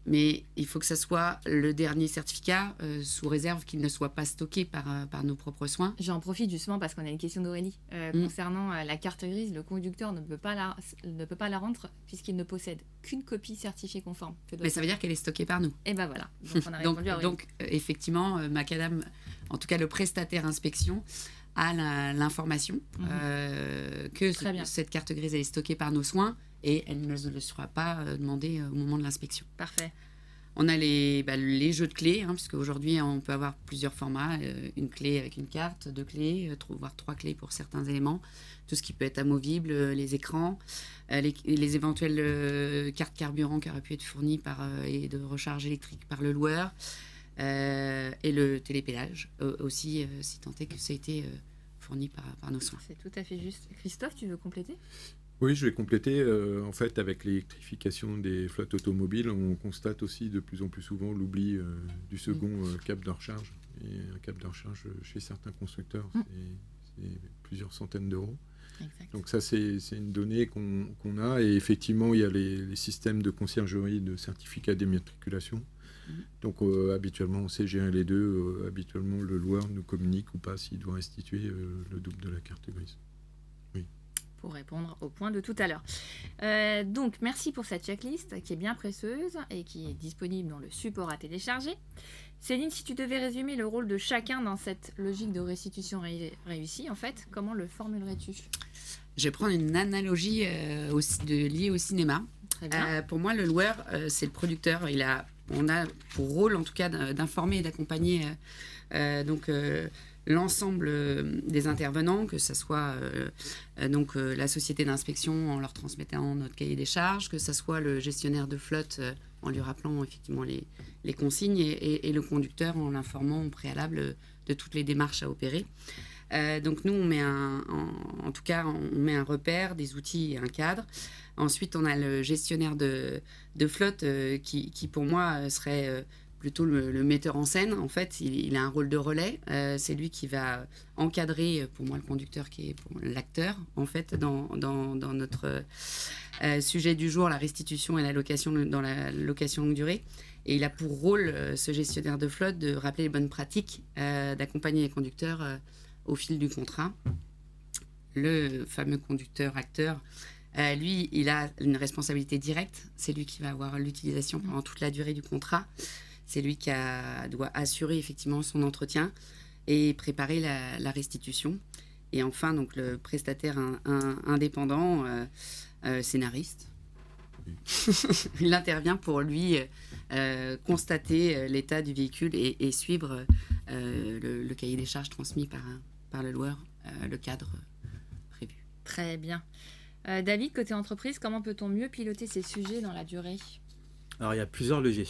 [SPEAKER 2] Mais il faut que ça soit le dernier certificat, sous réserve qu'il ne soit pas stocké par nos propres soins.
[SPEAKER 1] J'en profite justement parce qu'on a une question d'Aurélie. Concernant la carte grise, le conducteur ne peut pas la rendre puisqu'il ne possède qu'une copie certifiée conforme.
[SPEAKER 2] Mais ça veut dire qu'elle est stockée par nous.
[SPEAKER 1] Et ben voilà, donc on a répondu à Aurélie.
[SPEAKER 2] Donc effectivement, Macadam, en tout cas le prestataire inspection, a l'information que cette carte grise elle est stockée par nos soins et elle ne le sera pas demandée au moment de l'inspection.
[SPEAKER 1] Parfait.
[SPEAKER 2] On a les jeux de clés, puisque aujourd'hui on peut avoir plusieurs formats, une clé avec une carte, 2 clés, voire 3 clés pour certains éléments, tout ce qui peut être amovible, les écrans, les éventuelles cartes carburant qui auraient pu être fournies et de recharge électrique par le loueur, et le télépélage aussi, si tant est que ça a été fourni par nos soins.
[SPEAKER 1] C'est tout à fait juste. Christophe, tu veux compléter ?
[SPEAKER 4] Oui, je vais compléter. En fait, avec l'électrification des flottes automobiles, on constate aussi de plus en plus souvent l'oubli du second câble de recharge. Et un câble de recharge chez certains constructeurs, c'est plusieurs centaines d'euros.
[SPEAKER 1] Exact.
[SPEAKER 4] Donc ça, c'est une donnée qu'on a. Et effectivement, il y a les systèmes de conciergerie de certificat d'immatriculation. Donc habituellement, on sait gérer les deux. Habituellement, le loueur nous communique ou pas s'il doit restituer le double de la carte grise.
[SPEAKER 1] Pour répondre au point de tout à l'heure. Donc, merci pour cette checklist qui est bien précieuse et qui est disponible dans le support à télécharger. Céline, si tu devais résumer le rôle de chacun dans cette logique de restitution réussie, en fait, comment le formulerais-tu ?
[SPEAKER 2] Je vais prendre une analogie liée au cinéma.
[SPEAKER 1] Très bien.
[SPEAKER 2] Pour moi, le loueur, c'est le producteur. On a pour rôle, en tout cas, d'informer et d'accompagner l'ensemble des intervenants, que ce soit la société d'inspection en leur transmettant notre cahier des charges, que ce soit le gestionnaire de flotte en lui rappelant effectivement les consignes et le conducteur en l'informant au préalable de toutes les démarches à opérer. Donc nous, on met on met un repère, des outils et un cadre. Ensuite, on a le gestionnaire de flotte qui pour moi serait plutôt le metteur en scène. En fait, il a un rôle de relais. C'est lui qui va encadrer, pour moi, le conducteur qui est l'acteur, en fait, dans notre sujet du jour, la restitution et la location dans la location longue durée. Et il a pour rôle, ce gestionnaire de flotte, de rappeler les bonnes pratiques, d'accompagner les conducteurs au fil du contrat. Le fameux conducteur-acteur, lui, il a une responsabilité directe. C'est lui qui va avoir l'utilisation pendant toute la durée du contrat. C'est lui qui doit assurer effectivement son entretien et préparer la restitution. Et enfin, donc, le prestataire indépendant, scénariste, il intervient pour lui constater l'état du véhicule et suivre le cahier des charges transmis par le loueur, le cadre prévu.
[SPEAKER 1] Très bien. David, côté entreprise, comment peut-on mieux piloter ces sujets dans la durée ?
[SPEAKER 3] Alors, il y a plusieurs leviers.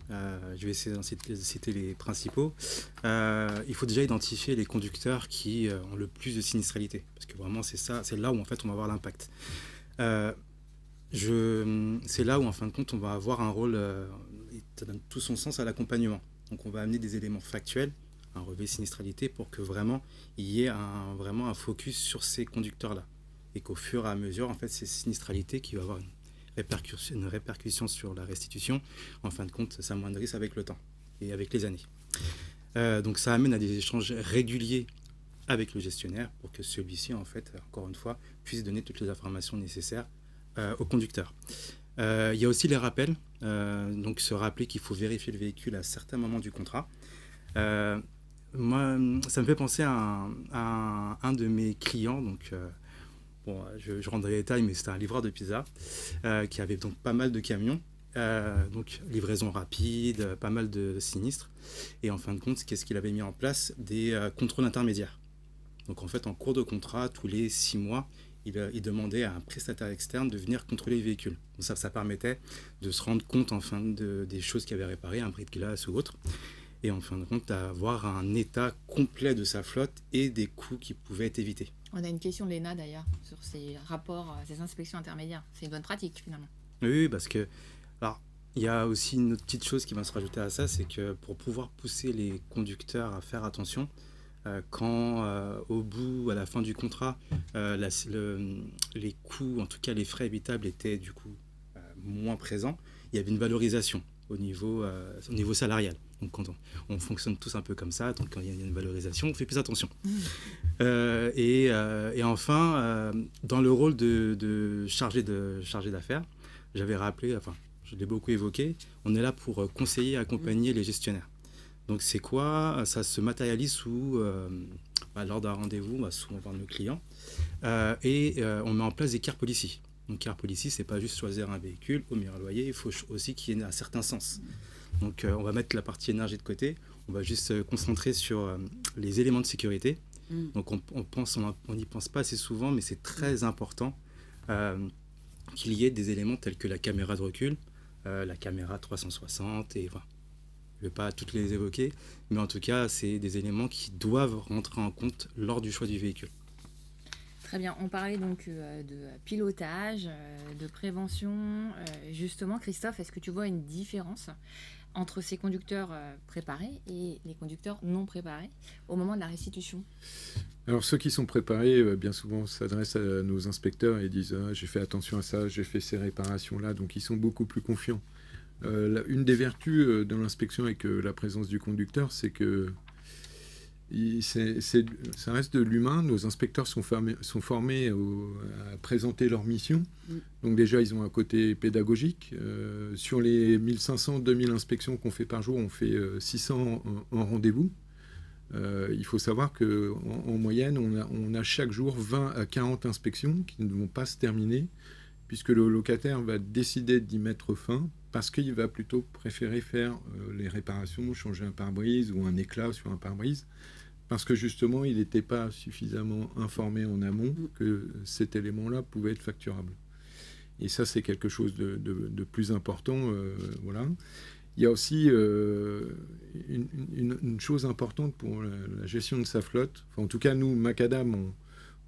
[SPEAKER 3] Je vais essayer de citer les principaux. Il faut déjà identifier les conducteurs qui ont le plus de sinistralité, parce que vraiment c'est là où en fait on va avoir l'impact. C'est là où en fin de compte on va avoir un rôle, ça donne tout son sens à l'accompagnement. Donc on va amener des éléments factuels, un relevé de sinistralité pour que vraiment il y ait vraiment un focus sur ces conducteurs-là, et qu'au fur et à mesure en fait ces sinistralités qui vont avoir une répercussion sur la restitution, en fin de compte, s'amoindrissent avec le temps et avec les années. Donc ça amène à des échanges réguliers avec le gestionnaire pour que celui-ci, en fait, encore une fois, puisse donner toutes les informations nécessaires au conducteur. Il y a aussi les rappels, donc se rappeler qu'il faut vérifier le véhicule à certains moments du contrat. Moi, ça me fait penser à un de mes clients, donc je rentre dans les détails, mais c'était un livreur de pizza qui avait donc pas mal de camions, donc livraison rapide, pas mal de sinistres. Et en fin de compte, qu'est-ce qu'il avait mis en place ? Des contrôles intermédiaires. Donc en fait, en cours de contrat, tous les 6 mois, il demandait à un prestataire externe de venir contrôler le véhicule. Donc ça permettait de se rendre compte enfin des choses qu'il avait réparées, un bris de glace ou autre. et en fin de compte avoir un état complet de sa flotte et des coûts qui pouvaient être évités.
[SPEAKER 1] On a une question de Léna d'ailleurs sur ces rapports, ces inspections intermédiaires. C'est une bonne pratique finalement.
[SPEAKER 3] Oui, parce que alors, il y a aussi une autre petite chose qui va se rajouter à ça, c'est que pour pouvoir pousser les conducteurs à faire attention, quand au bout, à la fin du contrat, les coûts, en tout cas les frais évitables étaient du coup moins présents, il y avait une valorisation au niveau salarial. Donc quand on fonctionne tous un peu comme ça, donc quand il y a une valorisation, on fait plus attention. Et enfin, dans le rôle de chargé d'affaires, j'avais rappelé, enfin je l'ai beaucoup évoqué, on est là pour conseiller et accompagner les gestionnaires. Donc c'est quoi? Ça se matérialise lors d'un rendez-vous, souvent par nos clients, et on met en place des car policy. Donc car policy, c'est pas juste choisir un véhicule au meilleur loyer, il faut aussi qu'il y ait un certain sens. Donc on va mettre la partie énergie de côté, on va juste se concentrer sur les éléments de sécurité. Donc on n'y pense pas assez souvent, mais c'est très important qu'il y ait des éléments tels que la caméra de recul, la caméra 360, et voilà. Je ne vais pas toutes les évoquer, mais en tout cas, c'est des éléments qui doivent rentrer en compte lors du choix du véhicule.
[SPEAKER 1] Très bien, on parlait donc de pilotage, de prévention. Justement, Christophe, est-ce que tu vois une différence entre ces conducteurs préparés et les conducteurs non préparés au moment de la restitution?
[SPEAKER 4] Alors ceux qui sont préparés, bien souvent s'adressent à nos inspecteurs et disent « j'ai fait attention à ça, j'ai fait ces réparations-là », donc ils sont beaucoup plus confiants. Une des vertus de l'inspection avec la présence du conducteur, c'est que ça reste de l'humain. Nos inspecteurs sont formés à présenter leur mission. Donc déjà, ils ont un côté pédagogique. Sur les 1500-2000 inspections qu'on fait par jour, on fait 600 en rendez-vous. Il faut savoir qu'en moyenne, on a chaque jour 20 à 40 inspections qui ne vont pas se terminer, puisque le locataire va décider d'y mettre fin, parce qu'il va plutôt préférer faire les réparations, changer un pare-brise ou un éclat sur un pare-brise, parce que justement, il n'était pas suffisamment informé en amont que cet élément-là pouvait être facturable. Et ça, c'est quelque chose de plus important. Voilà. Il y a aussi une chose importante pour la gestion de sa flotte. Enfin, en tout cas, nous, Macadam,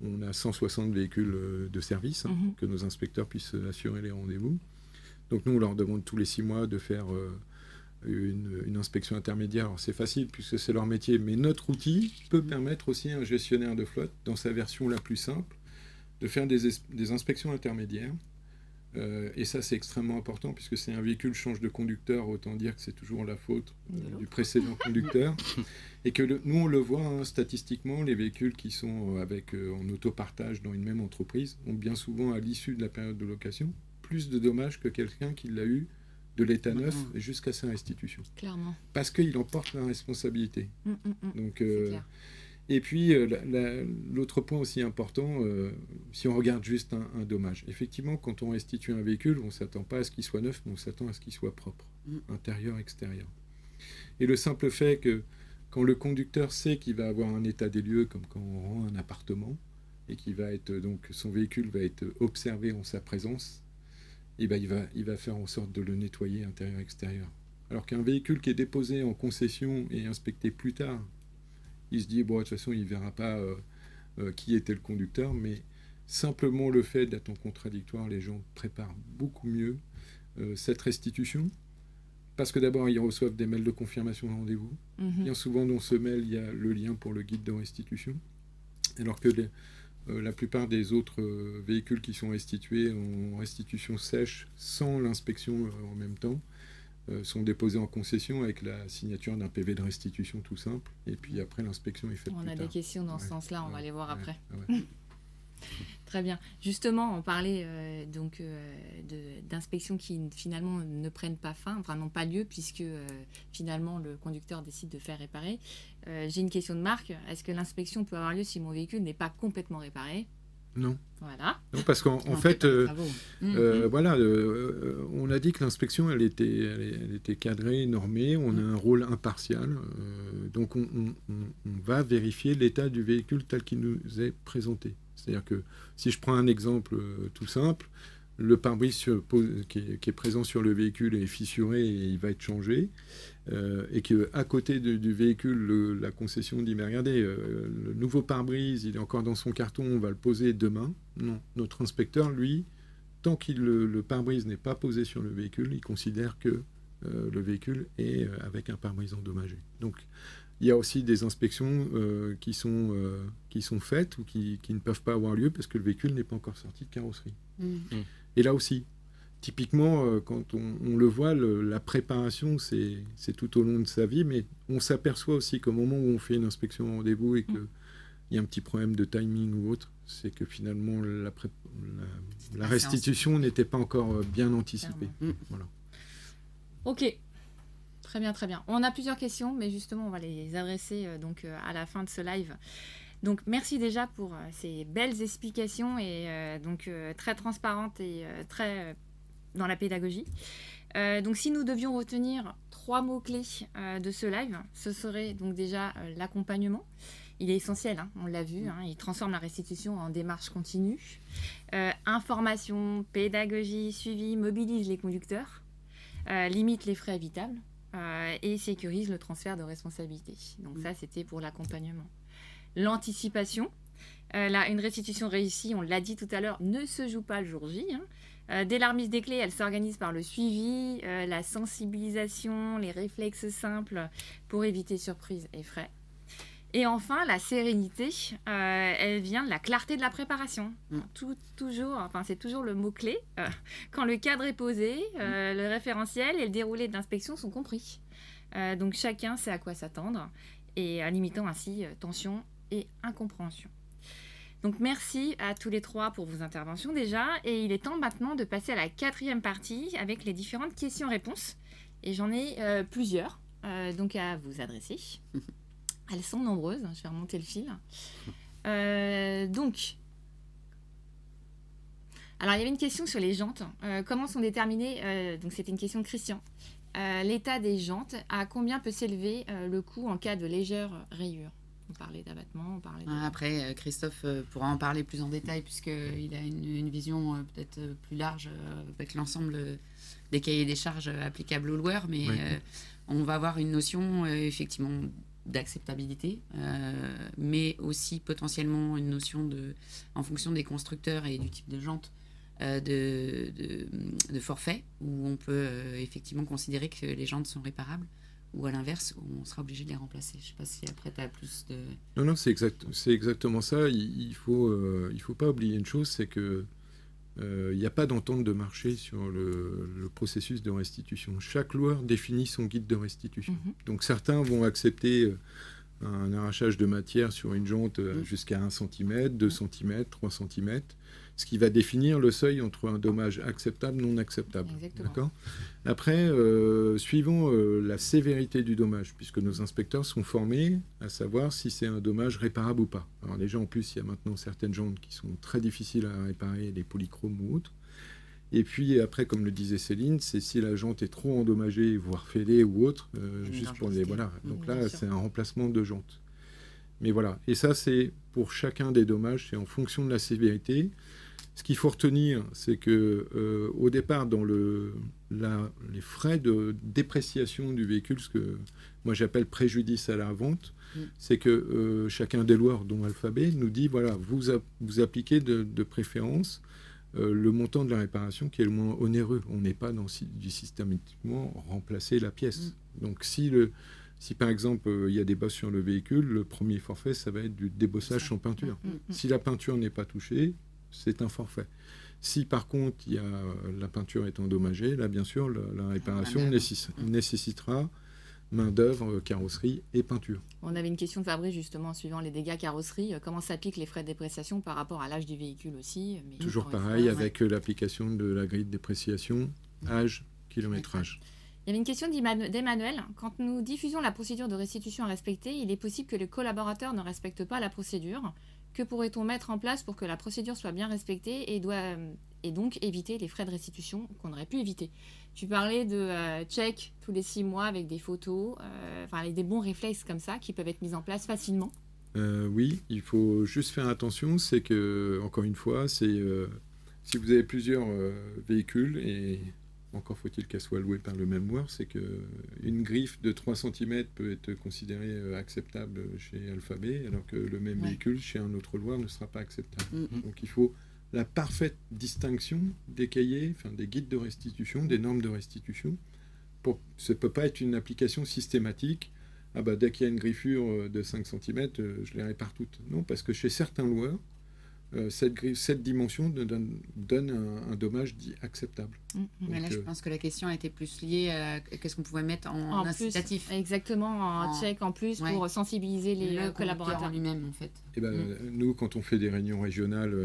[SPEAKER 4] on a 160 véhicules de service, que nos inspecteurs puissent assurer les rendez-vous. Donc nous, on leur demande tous les 6 mois de faire une inspection intermédiaire. Alors c'est facile puisque c'est leur métier, mais notre outil peut permettre aussi à un gestionnaire de flotte, dans sa version la plus simple, de faire des inspections intermédiaires. Et ça, c'est extrêmement important puisque si un véhicule change de conducteur, autant dire que c'est toujours la faute du précédent conducteur. Et que nous, on le voit statistiquement, les véhicules qui sont en autopartage dans une même entreprise ont bien souvent, à l'issue de la période de location, plus de dommages que quelqu'un qui l'a eu de l'état neuf jusqu'à sa restitution.
[SPEAKER 1] Clairement.
[SPEAKER 4] Parce qu'il en porte la responsabilité. Donc, et puis, l'autre point aussi important, si on regarde juste un dommage. Effectivement, quand on restitue un véhicule, on ne s'attend pas à ce qu'il soit neuf, mais on s'attend à ce qu'il soit propre, intérieur, extérieur. Et le simple fait que quand le conducteur sait qu'il va avoir un état des lieux, comme quand on rend un appartement, et qu'il va être, donc son véhicule va être observé en sa présence, et ben il va faire en sorte de le nettoyer intérieur-extérieur. Alors qu'un véhicule qui est déposé en concession et inspecté plus tard, il se dit, bon, de toute façon, il ne verra pas qui était le conducteur, mais simplement le fait d'être en contradictoire, les gens préparent beaucoup mieux cette restitution, parce que d'abord, ils reçoivent des mails de confirmation de rendez-vous. Bien souvent, dans ce mail, il y a le lien pour le guide de restitution, alors que la plupart des autres véhicules qui sont restitués en restitution sèche, sans l'inspection en même temps, sont déposés en concession avec la signature d'un PV de restitution tout simple. Et puis après, l'inspection est faite plus tard.
[SPEAKER 1] On a des questions dans ce sens-là, on va les voir après. Très bien. Justement, on parlait d'inspections qui finalement ne prennent pas fin, enfin n'ont pas lieu, puisque finalement le conducteur décide de faire réparer. J'ai une question de Marc. Est-ce que l'inspection peut avoir lieu si mon véhicule n'est pas complètement réparé ?
[SPEAKER 4] Non.
[SPEAKER 1] Voilà.
[SPEAKER 4] Non, parce qu'en fait, on a dit que l'inspection, elle était cadrée, normée, on a un rôle impartial, donc on va vérifier l'état du véhicule tel qu'il nous est présenté. C'est-à-dire que si je prends un exemple tout simple, le pare-brise qui est présent sur le véhicule est fissuré et il va être changé, et qu'à côté du véhicule, la concession dit, mais regardez, le nouveau pare-brise, il est encore dans son carton, on va le poser demain. Non, notre inspecteur, lui, tant que le pare-brise n'est pas posé sur le véhicule, il considère que le véhicule est avec un pare-brise endommagé. Donc, il y a aussi des inspections qui sont faites ou qui ne peuvent pas avoir lieu parce que le véhicule n'est pas encore sorti de carrosserie. Et là aussi, typiquement, quand on le voit, la préparation, c'est tout au long de sa vie, mais on s'aperçoit aussi qu'au moment où on fait une inspection en rendez-vous et qu'il y a un petit problème de timing ou autre, c'est que finalement, la restitution n'était pas encore bien anticipée. Voilà.
[SPEAKER 1] Ok. Très bien, très bien. On a plusieurs questions, mais justement, on va les adresser à la fin de ce live. Donc, merci déjà pour ces belles explications et très transparentes et très dans la pédagogie. Donc, si nous devions retenir 3 mots-clés de ce live, ce serait donc déjà l'accompagnement. Il est essentiel, hein, on l'a vu, il transforme la restitution en démarche continue. Information, pédagogie, suivi, mobilise les conducteurs, limite les frais évitables et sécurise le transfert de responsabilité. Donc ça, c'était pour l'accompagnement. L'anticipation. Là, une restitution réussie, on l'a dit tout à l'heure, ne se joue pas le jour J. Dès la remise des clés, elle s'organise par le suivi, la sensibilisation, les réflexes simples pour éviter surprises et frais. Et enfin, la sérénité, elle vient de la clarté de la préparation. C'est toujours le mot-clé. Quand le cadre est posé, le référentiel et le déroulé de l'inspection sont compris. Donc chacun sait à quoi s'attendre, et limitant ainsi tension et incompréhension. Donc merci à tous les 3 pour vos interventions déjà, et il est temps maintenant de passer à la 4e partie avec les différentes questions-réponses. Et j'en ai plusieurs donc à vous adresser. Elles sont nombreuses, je vais remonter le fil. Alors il y avait une question sur les jantes. Comment sont déterminées, donc c'était une question de Christian, l'état des jantes, à combien peut s'élever le coût en cas de légère rayure? On parlait d'abattement, on parlait de...
[SPEAKER 2] Après, Christophe pourra en parler plus en détail puisqu'il a une vision peut-être plus large avec l'ensemble des cahiers des charges applicables aux loueurs, mais on va avoir une notion effectivement d'acceptabilité, mais aussi potentiellement une notion en fonction des constructeurs et du type de jante, de forfait, où on peut effectivement considérer que les jantes sont réparables, ou à l'inverse, on sera obligé de les remplacer. Je ne sais pas si après tu as plus de...
[SPEAKER 4] Non, c'est exactement ça. Il faut pas oublier une chose, c'est que il n'y a pas d'entente de marché sur le processus de restitution. Chaque loueur définit son guide de restitution. Donc certains vont accepter un arrachage de matière sur une jante jusqu'à 1 cm, 2 cm, 3 cm, ce qui va définir le seuil entre un dommage acceptable et non acceptable. D'accord ? Après, suivant la sévérité du dommage, puisque nos inspecteurs sont formés à savoir si c'est un dommage réparable ou pas. Alors déjà, en plus, il y a maintenant certaines jantes qui sont très difficiles à réparer, les polychromes ou autres. Et puis après, comme le disait Céline, c'est si la jante est trop endommagée, voire fêlée ou autre, juste pour les... Voilà. Donc là, c'est un remplacement de jante. Mais voilà. Et ça, c'est pour chacun des dommages, c'est en fonction de la sévérité. Ce qu'il faut retenir, c'est que au départ, dans les frais de dépréciation du véhicule, ce que moi j'appelle préjudice à la vente, c'est que chacun des loueurs, dont Alphabet, nous dit voilà, vous appliquez de préférence le montant de la réparation qui est le moins onéreux. On n'est pas du systématiquement remplacer la pièce. Donc si par exemple il y a des bosses sur le véhicule, le premier forfait, ça va être du débossage sans peinture. Si la peinture n'est pas touchée, c'est un forfait. Si par contre la peinture est endommagée, là bien sûr la réparation nécessitera main-d'œuvre, carrosserie et peinture.
[SPEAKER 1] On avait une question de Fabrice justement suivant les dégâts carrosserie. Comment s'appliquent les frais de dépréciation par rapport à l'âge du véhicule aussi?
[SPEAKER 4] Toujours pareil avec l'application de la grille de dépréciation, âge, kilométrage.
[SPEAKER 1] Il y avait une question d'Emmanuel. Quand nous diffusons la procédure de restitution à respecter, il est possible que le collaborateur ne respecte pas la procédure. Que pourrait-on mettre en place pour que la procédure soit bien respectée et donc éviter les frais de restitution qu'on aurait pu éviter? Tu parlais de check tous les 6 mois avec des photos, avec des bons réflexes comme ça qui peuvent être mis en place facilement.
[SPEAKER 4] Oui, il faut juste faire attention, c'est que, encore une fois, c'est Si vous avez plusieurs véhicules, et encore faut-il qu'elle soit louée par le même loueur, c'est qu'une griffe de 3 cm peut être considérée acceptable chez Alphabet, alors que le même véhicule chez un autre loueur ne sera pas acceptable. Donc il faut la parfaite distinction des cahiers, enfin des guides de restitution, des normes de restitution. Ça ne peut pas être une application systématique. Ah bah, dès qu'il y a une griffure de 5 cm, je les répare toutes. Non, parce que chez certains loueurs, cette dimension donne un dommage dit acceptable.
[SPEAKER 2] Mais là, je pense que la question était plus liée à qu'est-ce qu'on pouvait mettre en incitatif.
[SPEAKER 1] Exactement, en check en plus pour sensibiliser les collaborateurs
[SPEAKER 2] en lui-même, en fait.
[SPEAKER 4] Et nous, quand on fait des réunions régionales,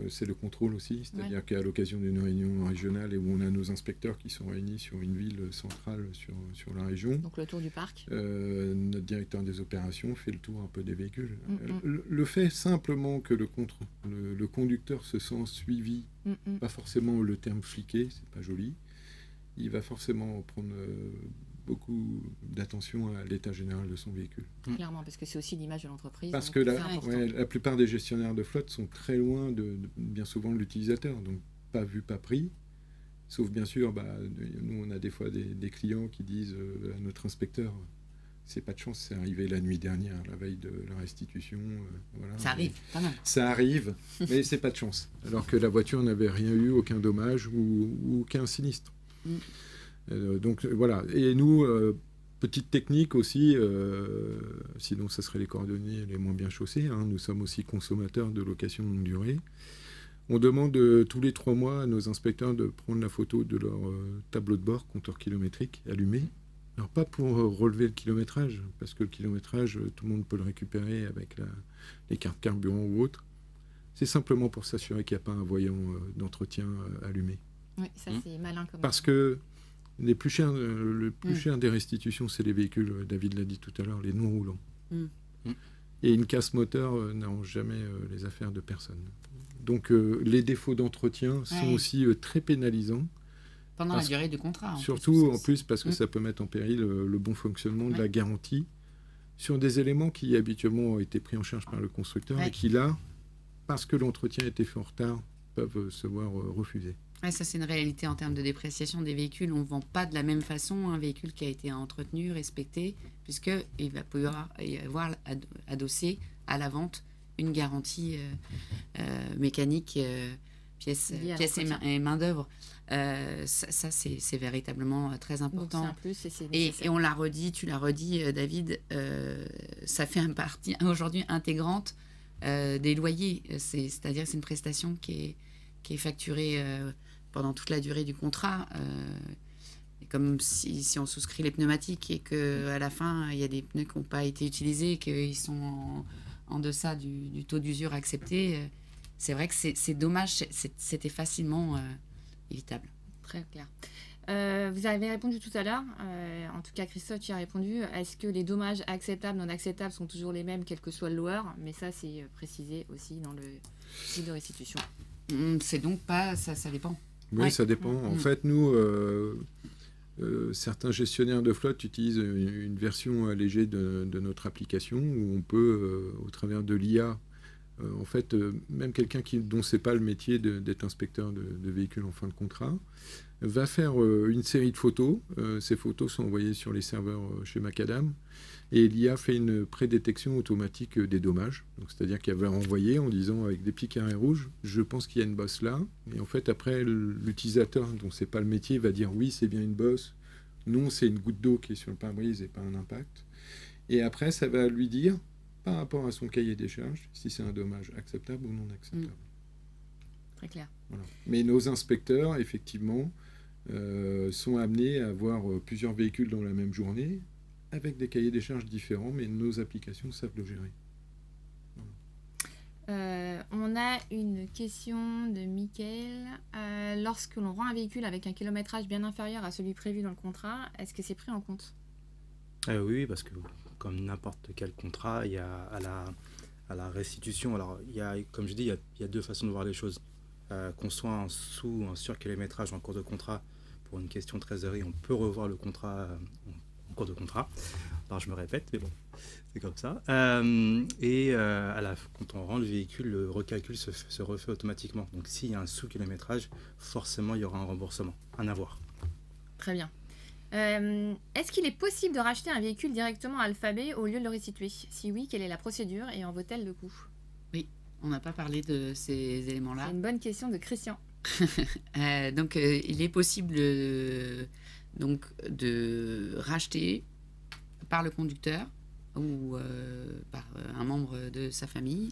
[SPEAKER 4] c'est le contrôle aussi. C'est-à-dire qu'à l'occasion d'une réunion régionale et où on a nos inspecteurs qui sont réunis sur une ville centrale sur la région.
[SPEAKER 1] Donc le tour du parc.
[SPEAKER 4] Notre directeur des opérations fait le tour un peu des véhicules. Le fait simplement que le conducteur se sent suivi, pas forcément le terme fliqué, c'est pas joli, il va forcément prendre beaucoup d'attention à l'état général de son véhicule.
[SPEAKER 1] Clairement, parce que c'est aussi l'image de l'entreprise.
[SPEAKER 4] Parce que la plupart des gestionnaires de flotte sont très loin bien souvent de l'utilisateur, donc pas vu, pas pris. Sauf bien sûr, nous on a des fois des clients qui disent à notre inspecteur, c'est pas de chance, c'est arrivé la nuit dernière, la veille de la restitution. Voilà.
[SPEAKER 2] Ça arrive, pas mal.
[SPEAKER 4] Ça arrive, mais c'est pas de chance. Alors que la voiture n'avait rien eu, aucun dommage ou aucun sinistre. Donc voilà. Et nous, petite technique aussi, sinon ça serait les cordonniers les moins bien chaussés. Nous sommes aussi consommateurs de location longue durée. On demande tous les 3 mois à nos inspecteurs de prendre la photo de leur tableau de bord, compteur kilométrique allumé. Alors pas pour relever le kilométrage, parce que le kilométrage, tout le monde peut le récupérer avec les cartes carburant ou autre. C'est simplement pour s'assurer qu'il n'y a pas un voyant d'entretien allumé.
[SPEAKER 1] Oui, ça c'est malin comme
[SPEAKER 4] parce que le plus cher des restitutions, c'est les véhicules, David l'a dit tout à l'heure, les non roulants. Et une casse moteur n'arrange jamais les affaires de personne. Donc les défauts d'entretien sont aussi très pénalisants.
[SPEAKER 2] Pendant la durée du contrat.
[SPEAKER 4] Surtout en plus parce que ça peut mettre en péril le bon fonctionnement de la garantie sur des éléments qui habituellement ont été pris en charge par le constructeur et qui là, parce que l'entretien a été fait en retard, peuvent se voir refuser.
[SPEAKER 2] Ouais, ça c'est une réalité en termes de dépréciation des véhicules. On ne vend pas de la même façon un véhicule qui a été entretenu, respecté, puisqu'il va pouvoir y avoir adossé à la vente une garantie mécanique, pièces et main-d'œuvre. Ça c'est véritablement très important.
[SPEAKER 1] Donc, c'est un plus
[SPEAKER 2] et on l'a redit, tu l'as redit, David, ça fait une partie aujourd'hui intégrante des loyers. C'est-à-dire que c'est une prestation qui est facturée pendant toute la durée du contrat. Et comme si on souscrit les pneumatiques et qu'à la fin, il y a des pneus qui n'ont pas été utilisés, qu'ils sont en deçà du taux d'usure accepté, c'est vrai que c'est dommage, c'était facilement évitable.
[SPEAKER 1] Très clair. Vous avez répondu tout à l'heure, en tout cas Christophe, tu as répondu. Est-ce que les dommages acceptables, non acceptables sont toujours les mêmes, quel que soit le loueur? Mais ça, c'est précisé aussi dans le site de restitution.
[SPEAKER 2] C'est donc pas, ça dépend.
[SPEAKER 4] Oui, ça dépend. En fait, nous, certains gestionnaires de flotte utilisent une version allégée de notre application où on peut, au travers de l'IA, en fait, même quelqu'un dont ce n'est pas le métier d'être inspecteur de véhicules en fin de contrat, va faire une série de photos. Ces photos sont envoyées sur les serveurs chez Macadam. Et l'IA fait une prédétection automatique des dommages. Donc, c'est-à-dire qu'elle va envoyer en disant avec des petits carrés rouges, je pense qu'il y a une bosse là. Et en fait, après, l'utilisateur, dont ce n'est pas le métier, va dire oui, c'est bien une bosse. Non, c'est une goutte d'eau qui est sur le pare-brise et pas un impact. Et après, ça va lui dire, par rapport à son cahier des charges, si c'est un dommage acceptable ou non acceptable.
[SPEAKER 1] Très clair.
[SPEAKER 4] Voilà. Mais nos inspecteurs, effectivement, sont amenés à avoir plusieurs véhicules dans la même journée, avec des cahiers des charges différents, mais nos applications savent le gérer.
[SPEAKER 1] Voilà. On a une question de Mickaël. Lorsque l'on rend un véhicule avec un kilométrage bien inférieur à celui prévu dans le contrat, est-ce que c'est pris en compte?
[SPEAKER 3] Oui, parce que comme n'importe quel contrat, il y a à la restitution. Alors, comme je dis, il y a deux façons de voir les choses. Qu'on soit en sous ou en surkilométrage en cours de contrat, pour une question de trésorerie, on peut revoir le contrat, on en cours de contrat. Alors je me répète, mais bon, c'est comme ça. Quand on rend le véhicule, le recalcul se refait automatiquement. Donc s'il y a un sous-kilométrage, forcément il y aura un remboursement, un avoir.
[SPEAKER 1] Très bien. Est-ce qu'il est possible de racheter un véhicule directement à Alphabet au lieu de le restituer? Si oui, quelle est la procédure et en vaut-elle le coût?
[SPEAKER 2] Oui, on n'a pas parlé de ces éléments-là.
[SPEAKER 1] C'est une bonne question de Christian.
[SPEAKER 2] Il est possible de racheter par le conducteur ou par un membre de sa famille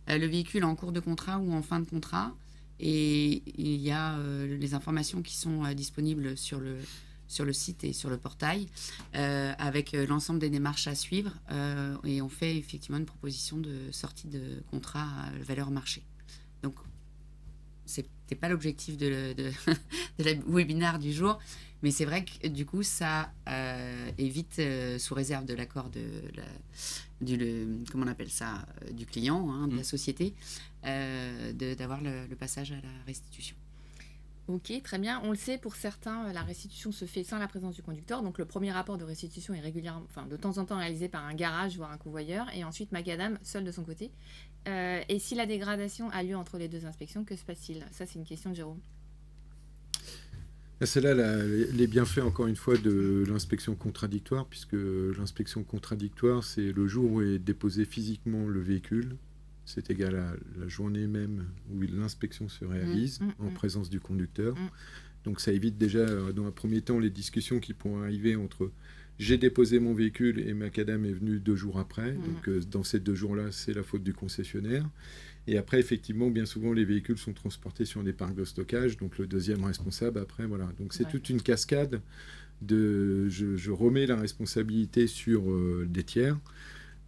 [SPEAKER 2] le véhicule en cours de contrat ou en fin de contrat. Et il y a les informations qui sont disponibles sur le site et sur le portail avec l'ensemble des démarches à suivre. Et on fait effectivement une proposition de sortie de contrat à valeur marché. Donc, c'était pas l'objectif de la webinaire du jour, mais c'est vrai que du coup ça évite, sous réserve de l'accord comment on appelle ça, du client, de la société, d'avoir le passage à la restitution.
[SPEAKER 1] Ok, très bien. On le sait, pour certains, la restitution se fait sans la présence du conducteur. Donc le premier rapport de restitution est régulièrement, de temps en temps réalisé par un garage, voire un convoyeur, et ensuite Macadam, seul de son côté. Et si la dégradation a lieu entre les deux inspections, que se passe-t-il? Ça, c'est une question de Jérôme.
[SPEAKER 4] C'est là les bienfaits, encore une fois, de l'inspection contradictoire, puisque l'inspection contradictoire, c'est le jour où est déposé physiquement le véhicule. C'est égal à la journée même où l'inspection se réalise en présence du conducteur. Donc ça évite déjà, dans un premier temps, les discussions qui pourront arriver entre j'ai déposé mon véhicule et Macadam est venu 2 jours après. Donc dans ces 2 jours-là, c'est la faute du concessionnaire. Et après, effectivement, bien souvent, les véhicules sont transportés sur des parcs de stockage. Donc le deuxième responsable, après, voilà. Donc c'est toute une cascade de... Je remets la responsabilité sur des tiers.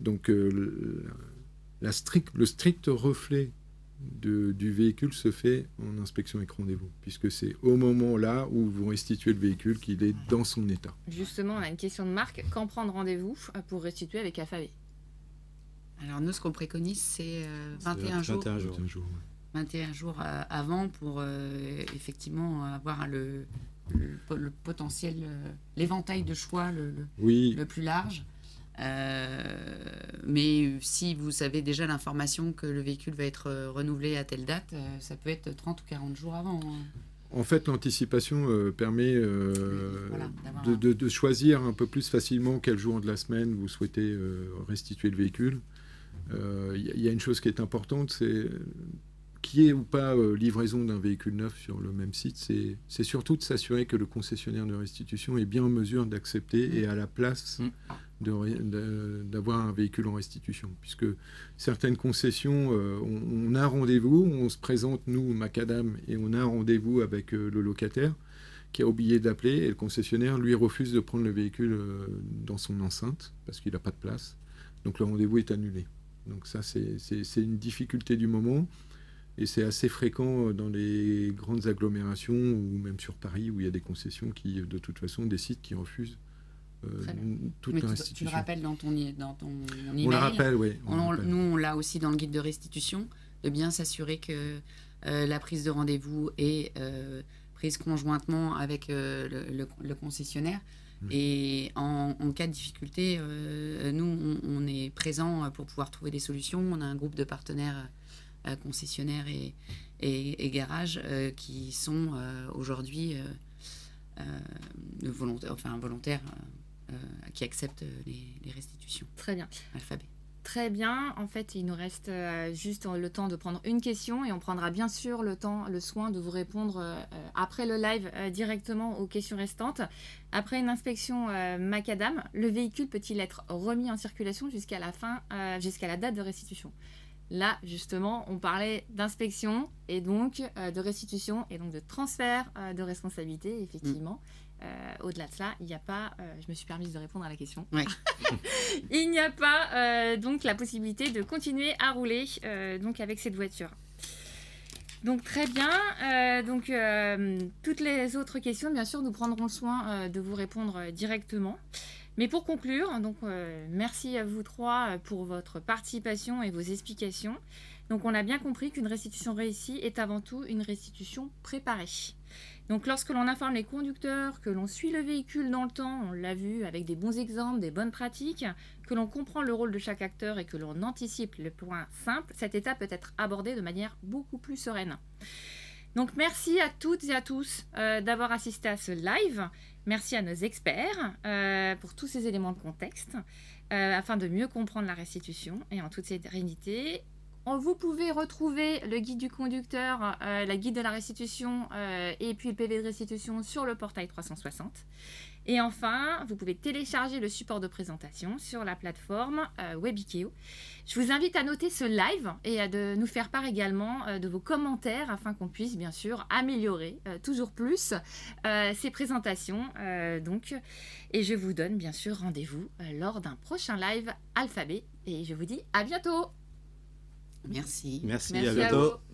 [SPEAKER 4] Donc le strict reflet du véhicule se fait en inspection avec rendez-vous, puisque c'est au moment là où vous restituez le véhicule qu'il est dans son état.
[SPEAKER 1] Justement, on a une question de Marc. Quand prendre rendez-vous pour restituer avec Alphabet? Alors
[SPEAKER 2] nous, ce qu'on préconise, c'est 21 jours. 21 jours avant pour effectivement avoir le potentiel, l'éventail de choix le plus large. Mais si vous savez déjà l'information que le véhicule va être renouvelé à telle date, ça peut être 30 ou 40 jours avant.
[SPEAKER 4] En fait, l'anticipation permet de choisir un peu plus facilement quel jour de la semaine vous souhaitez restituer le véhicule. Il y a une chose qui est importante, c'est qu'il y ait ou pas livraison d'un véhicule neuf sur le même site, c'est surtout de s'assurer que le concessionnaire de restitution est bien en mesure d'accepter et à la place d'avoir un véhicule en restitution. Puisque certaines concessions, on a rendez-vous, on se présente, nous, Macadam, et on a un rendez-vous avec le locataire qui a oublié d'appeler, et le concessionnaire, lui, refuse de prendre le véhicule dans son enceinte parce qu'il n'a pas de place. Donc le rendez-vous est annulé. Donc ça, c'est une difficulté du moment. Et c'est assez fréquent dans les grandes agglomérations ou même sur Paris où il y a des concessions qui, de toute façon, décident qu'ils refusent toute la restitution.
[SPEAKER 2] Tu le rappelles dans ton email.
[SPEAKER 4] On le rappelle, oui.
[SPEAKER 2] Nous, on l'a aussi dans le guide de restitution, de bien s'assurer que la prise de rendez-vous est prise conjointement avec le concessionnaire. Et en cas de difficulté, nous, on est présent pour pouvoir trouver des solutions. On a un groupe de partenaires concessionnaires et garages qui sont aujourd'hui volontaires qui acceptent les restitutions.
[SPEAKER 1] Très bien.
[SPEAKER 2] Alphabet.
[SPEAKER 1] Très bien. En fait, il nous reste juste le temps de prendre une question et on prendra bien sûr le soin de vous répondre après le live directement aux questions restantes. Après une inspection Macadam, le véhicule peut-il être remis en circulation jusqu'à la date de restitution? Là, justement, on parlait d'inspection et donc de restitution et donc de transfert de responsabilité, effectivement. Au-delà de ça, il n'y a pas... je me suis permise de répondre à la question.
[SPEAKER 2] Ouais.
[SPEAKER 1] Il n'y a pas donc la possibilité de continuer à rouler donc avec cette voiture. Donc très bien. Toutes les autres questions, bien sûr, nous prendrons le soin de vous répondre directement. Mais pour conclure, donc merci à vous trois pour votre participation et vos explications. Donc on a bien compris qu'une restitution réussie est avant tout une restitution préparée. Donc lorsque l'on informe les conducteurs, que l'on suit le véhicule dans le temps, on l'a vu avec des bons exemples, des bonnes pratiques, que l'on comprend le rôle de chaque acteur et que l'on anticipe le point simple, cette étape peut être abordée de manière beaucoup plus sereine. Donc merci à toutes et à tous d'avoir assisté à ce live. Merci à nos experts pour tous ces éléments de contexte afin de mieux comprendre la restitution et en toute sérénité. Vous pouvez retrouver le guide du conducteur, la guide de la restitution et puis le PV de restitution sur le portail 360. Et enfin, vous pouvez télécharger le support de présentation sur la plateforme Webikeo. Je vous invite à noter ce live et à nous faire part également de vos commentaires afin qu'on puisse bien sûr améliorer toujours plus ces présentations. Et je vous donne bien sûr rendez-vous lors d'un prochain live Alphabet. Et je vous dis à bientôt.
[SPEAKER 2] Merci.
[SPEAKER 3] Merci, à
[SPEAKER 1] Merci à
[SPEAKER 3] bientôt.
[SPEAKER 1] vous.